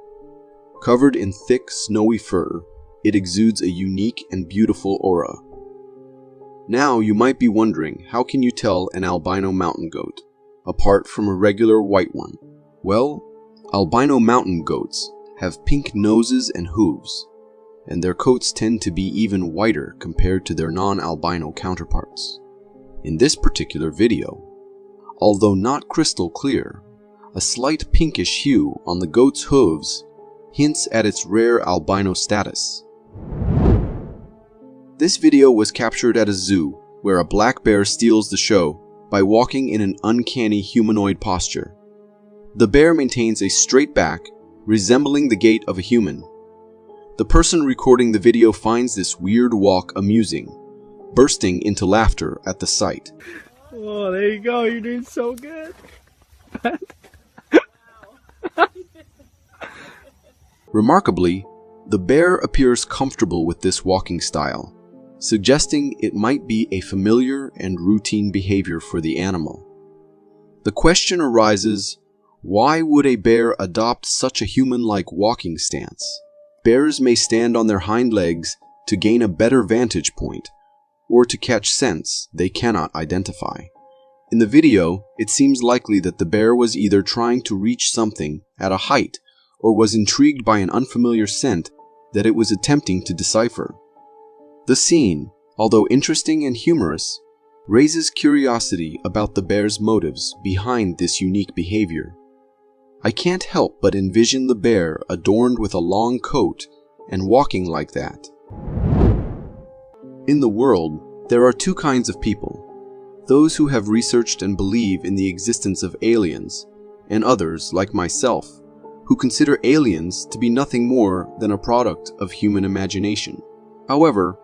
Covered in thick, snowy fur, it exudes a unique and beautiful aura. Now you might be wondering, how can you tell an albino mountain goat apart from a regular white one? Well, albino mountain goats have pink noses and hooves, and their coats tend to be even whiter compared to their non-albino counterparts. In this particular video, although not crystal clear, a slight pinkish hue on the goat's hooves hints at its rare albino status. This video was captured at a zoo where a black bear steals the show by walking in an uncanny humanoid posture. The bear maintains a straight back, resembling the gait of a human. The person recording the video finds this weird walk amusing, bursting into laughter at the sight. Oh, there you go. You're doing so good. Remarkably, the bear appears comfortable with this walking style, suggesting it might be a familiar and routine behavior for the animal. The question arises, why would a bear adopt such a human-like walking stance? Bears may stand on their hind legs to gain a better vantage point, or to catch scents they cannot identify. In the video, it seems likely that the bear was either trying to reach something at a height or was intrigued by an unfamiliar scent that it was attempting to decipher. The scene, although interesting and humorous, raises curiosity about the bear's motives behind this unique behavior. I can't help but envision the bear adorned with a long coat and walking like that. In the world, there are two kinds of people: those who have researched and believe in the existence of aliens, and others, like myself, who consider aliens to be nothing more than a product of human imagination. However,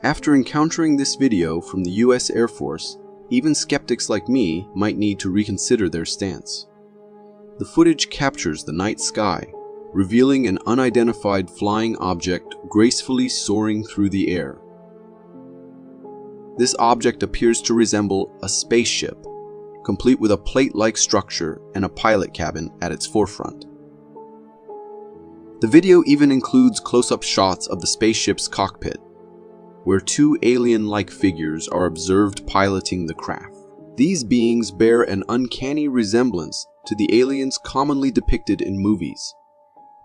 after encountering this video from the US Air Force, even skeptics like me might need to reconsider their stance. The footage captures the night sky, revealing an unidentified flying object gracefully soaring through the air. This object appears to resemble a spaceship, complete with a plate-like structure and a pilot cabin at its forefront. The video even includes close-up shots of the spaceship's cockpit, where two alien-like figures are observed piloting the craft. These beings bear an uncanny resemblance to the aliens commonly depicted in movies.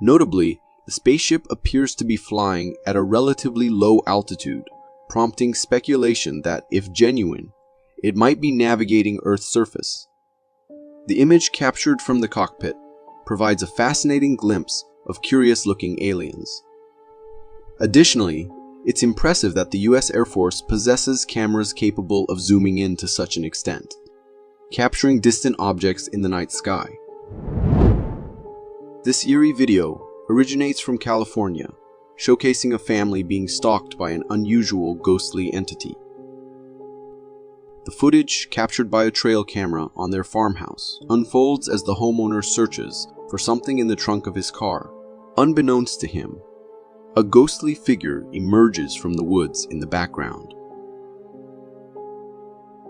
Notably, the spaceship appears to be flying at a relatively low altitude, prompting speculation that, if genuine, it might be navigating Earth's surface. The image captured from the cockpit provides a fascinating glimpse of curious-looking aliens. Additionally, it's impressive that the US Air Force possesses cameras capable of zooming in to such an extent, capturing distant objects in the night sky. This eerie video originates from California, showcasing a family being stalked by an unusual ghostly entity. The footage, captured by a trail camera on their farmhouse, unfolds as the homeowner searches for something in the trunk of his car. Unbeknownst to him, a ghostly figure emerges from the woods in the background.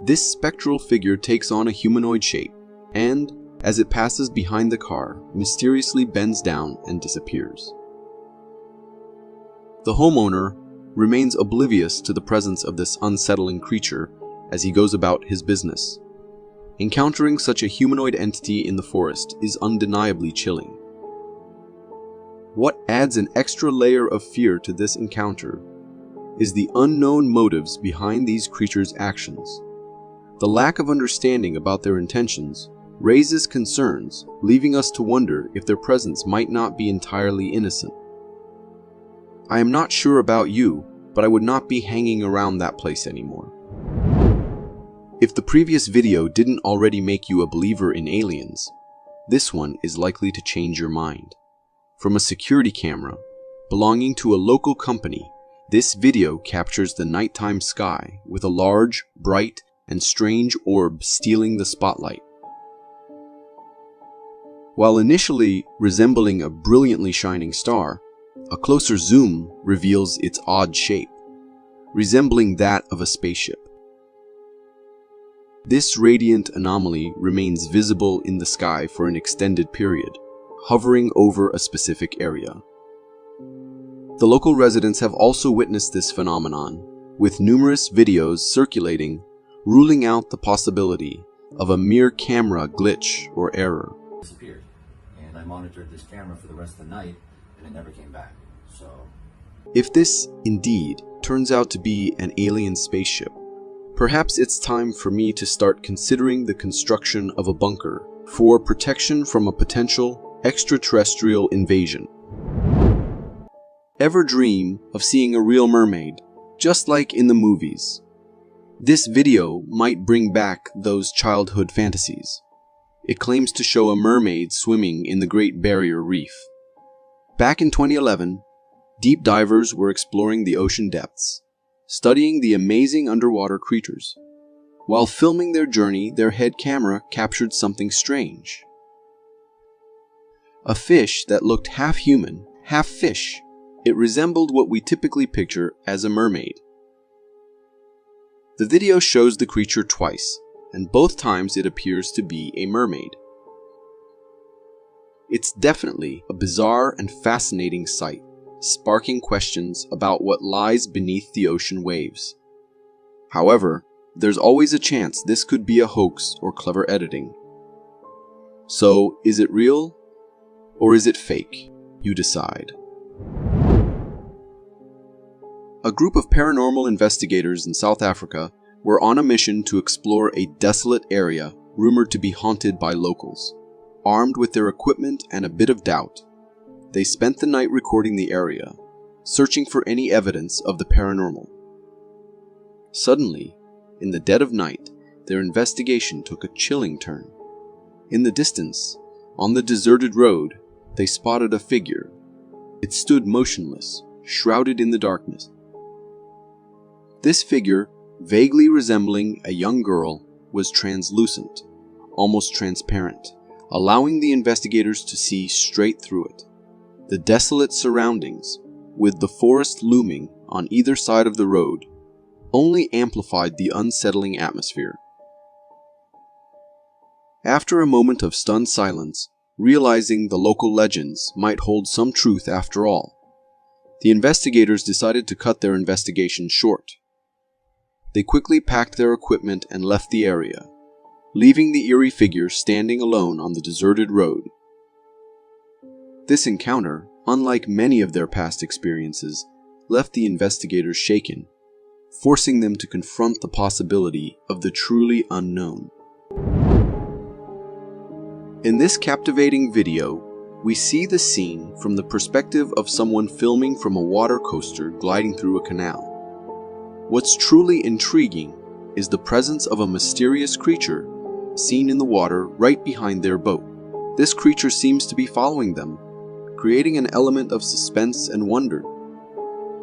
This spectral figure takes on a humanoid shape and, as it passes behind the car, mysteriously bends down and disappears. The homeowner remains oblivious to the presence of this unsettling creature as he goes about his business. Encountering such a humanoid entity in the forest is undeniably chilling. What adds an extra layer of fear to this encounter is the unknown motives behind these creatures' actions. The lack of understanding about their intentions raises concerns, leaving us to wonder if their presence might not be entirely innocent. I am not sure about you, but I would not be hanging around that place anymore. If the previous video didn't already make you a believer in aliens, this one is likely to change your mind. From a security camera belonging to a local company, this video captures the nighttime sky with a large, bright, and strange orb stealing the spotlight. While initially resembling a brilliantly shining star, A closer zoom reveals its odd shape, resembling that of a spaceship. This radiant anomaly remains visible in the sky for an extended period, hovering over a specific area. The local residents have also witnessed this phenomenon, with numerous videos circulating, ruling out the possibility of a mere camera glitch or error. Disappeared, and I monitored this camera for the rest of the night, and it never came back. So, if this indeed turns out to be an alien spaceship, perhaps it's time for me to start considering the construction of a bunker for protection from a potential extraterrestrial invasion. Ever dream of seeing a real mermaid, just like in the movies? This video might bring back those childhood fantasies. It claims to show a mermaid swimming in the Great Barrier Reef. Back in 2011, deep divers were exploring the ocean depths, studying the amazing underwater creatures. While filming their journey, their head camera captured something strange. A fish that looked half human, half fish. It resembled what we typically picture as a mermaid. The video shows the creature twice, and both times it appears to be a mermaid. It's definitely a bizarre and fascinating sight, sparking questions about what lies beneath the ocean waves. However, there's always a chance this could be a hoax or clever editing. So, is it real or is it fake? You decide. A group of paranormal investigators in South Africa were on a mission to explore a desolate area rumored to be haunted by locals. Armed with their equipment and a bit of doubt, they spent the night recording the area, searching for any evidence of the paranormal. Suddenly, in the dead of night, their investigation took a chilling turn. In the distance, on the deserted road, they spotted a figure. It stood motionless, shrouded in the darkness. This figure, vaguely resembling a young girl, was translucent, almost transparent, allowing the investigators to see straight through it. The desolate surroundings, with the forest looming on either side of the road, only amplified the unsettling atmosphere. After a moment of stunned silence, realizing the local legends might hold some truth after all, the investigators decided to cut their investigation short. They quickly packed their equipment and left the area, leaving the eerie figure standing alone on the deserted road. This encounter, unlike many of their past experiences, left the investigators shaken, forcing them to confront the possibility of the truly unknown. In this captivating video, we see the scene from the perspective of someone filming from a water coaster gliding through a canal. What's truly intriguing is the presence of a mysterious creature seen in the water right behind their boat. This creature seems to be following them, creating an element of suspense and wonder.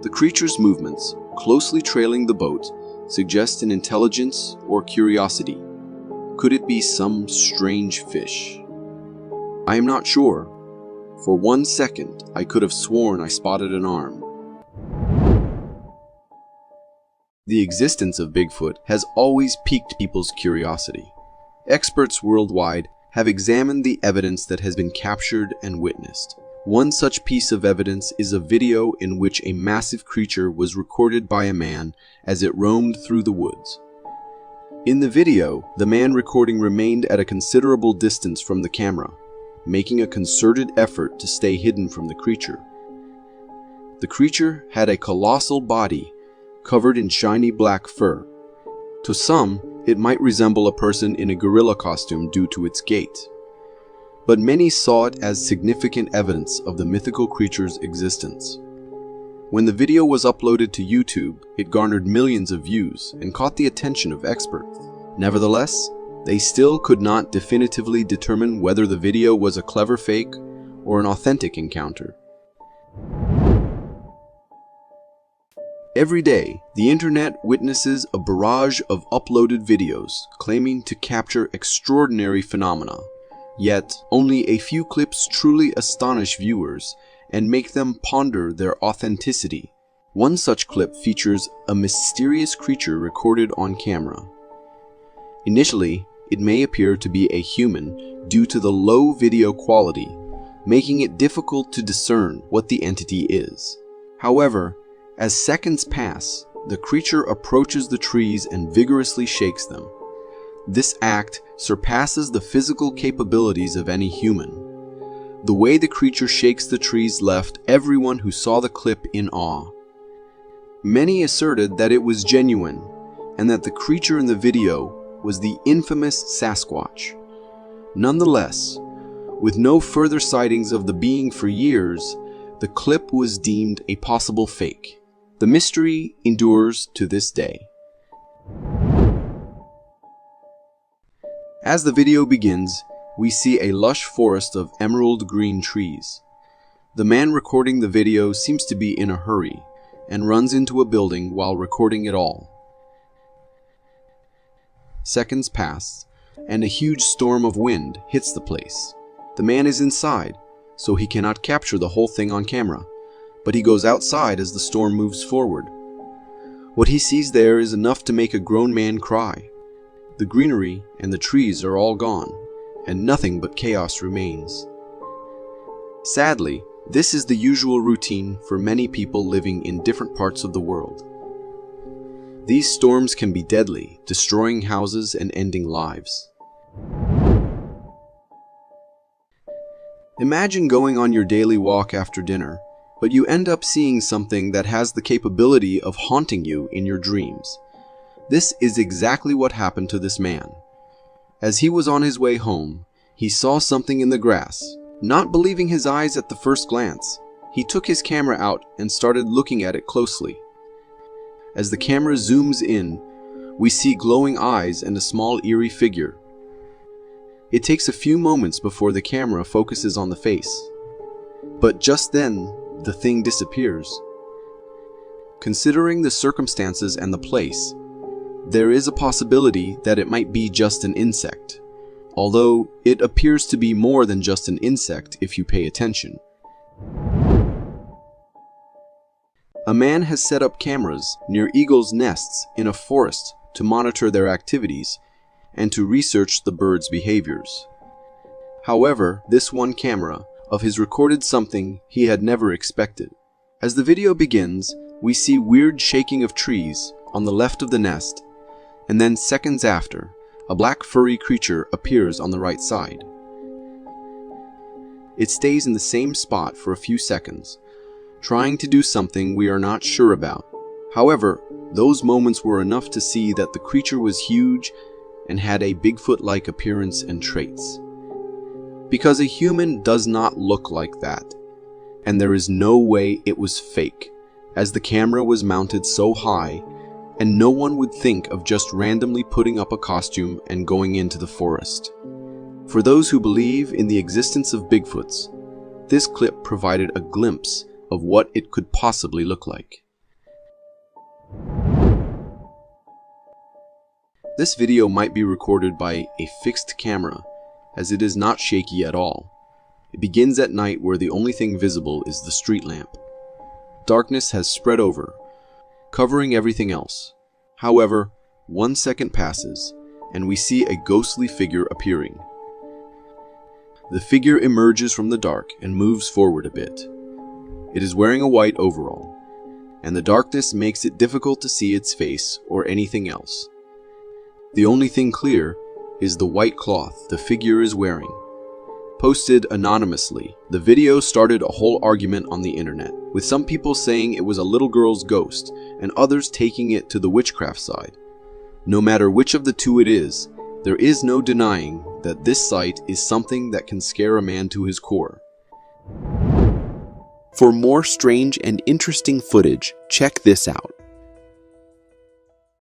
The creature's movements, closely trailing the boat, suggest an intelligence or curiosity. Could it be some strange fish? I am not sure. For 1 second, I could have sworn I spotted an arm. The existence of Bigfoot has always piqued people's curiosity. Experts worldwide have examined the evidence that has been captured and witnessed. One such piece of evidence is a video in which a massive creature was recorded by a man as it roamed through the woods. In the video, the man recording remained at a considerable distance from the camera, making a concerted effort to stay hidden from the creature. The creature had a colossal body covered in shiny black fur. To some, it might resemble a person in a gorilla costume due to its gait. But many saw it as significant evidence of the mythical creature's existence. When the video was uploaded to YouTube, it garnered millions of views and caught the attention of experts. Nevertheless, they still could not definitively determine whether the video was a clever fake or an authentic encounter. Every day, the internet witnesses a barrage of uploaded videos claiming to capture extraordinary phenomena. Yet, only a few clips truly astonish viewers and make them ponder their authenticity. One such clip features a mysterious creature recorded on camera. Initially, it may appear to be a human due to the low video quality, making it difficult to discern what the entity is. However, as seconds pass, the creature approaches the trees and vigorously shakes them. This act surpasses the physical capabilities of any human. The way the creature shakes the trees left everyone who saw the clip in awe. Many asserted that it was genuine, and that the creature in the video was the infamous Sasquatch. Nonetheless, with no further sightings of the being for years, the clip was deemed a possible fake. The mystery endures to this day. As the video begins, we see a lush forest of emerald green trees. The man recording the video seems to be in a hurry and runs into a building while recording it all. Seconds pass, and a huge storm of wind hits the place. The man is inside, so he cannot capture the whole thing on camera, but he goes outside as the storm moves forward. What he sees there is enough to make a grown man cry. The greenery and the trees are all gone, and nothing but chaos remains. Sadly, this is the usual routine for many people living in different parts of the world. These storms can be deadly, destroying houses and ending lives. Imagine going on your daily walk after dinner, but you end up seeing something that has the capability of haunting you in your dreams. This is exactly what happened to this man. As he was on his way home, he saw something in the grass. Not believing his eyes at the first glance, he took his camera out and started looking at it closely. As the camera zooms in, we see glowing eyes and a small eerie figure. It takes a few moments before the camera focuses on the face. But just then, the thing disappears. Considering the circumstances and the place, there is a possibility that it might be just an insect, although it appears to be more than just an insect if you pay attention. A man has set up cameras near eagles' nests in a forest to monitor their activities and to research the birds' behaviors. However, this one camera of his recorded something he had never expected. As the video begins, we see weird shaking of trees on the left of the nest, and then seconds after, a black furry creature appears on the right side. It stays in the same spot for a few seconds, trying to do something we are not sure about. However, those moments were enough to see that the creature was huge and had a Bigfoot-like appearance and traits. Because a human does not look like that, and there is no way it was fake, as the camera was mounted so high, and no one would think of just randomly putting up a costume and going into the forest. For those who believe in the existence of Bigfoots, this clip provided a glimpse of what it could possibly look like. This video might be recorded by a fixed camera, as it is not shaky at all. It begins at night where the only thing visible is the street lamp. Darkness has spread over, covering everything else. However, 1 second passes, and we see a ghostly figure appearing. The figure emerges from the dark and moves forward a bit. It is wearing a white overall, and the darkness makes it difficult to see its face or anything else. The only thing clear is the white cloth the figure is wearing. Posted anonymously, the video started a whole argument on the internet, with some people saying it was a little girl's ghost and others taking it to the witchcraft side. No matter which of the two it is, there is no denying that this sight is something that can scare a man to his core. For more strange and interesting footage, check this out.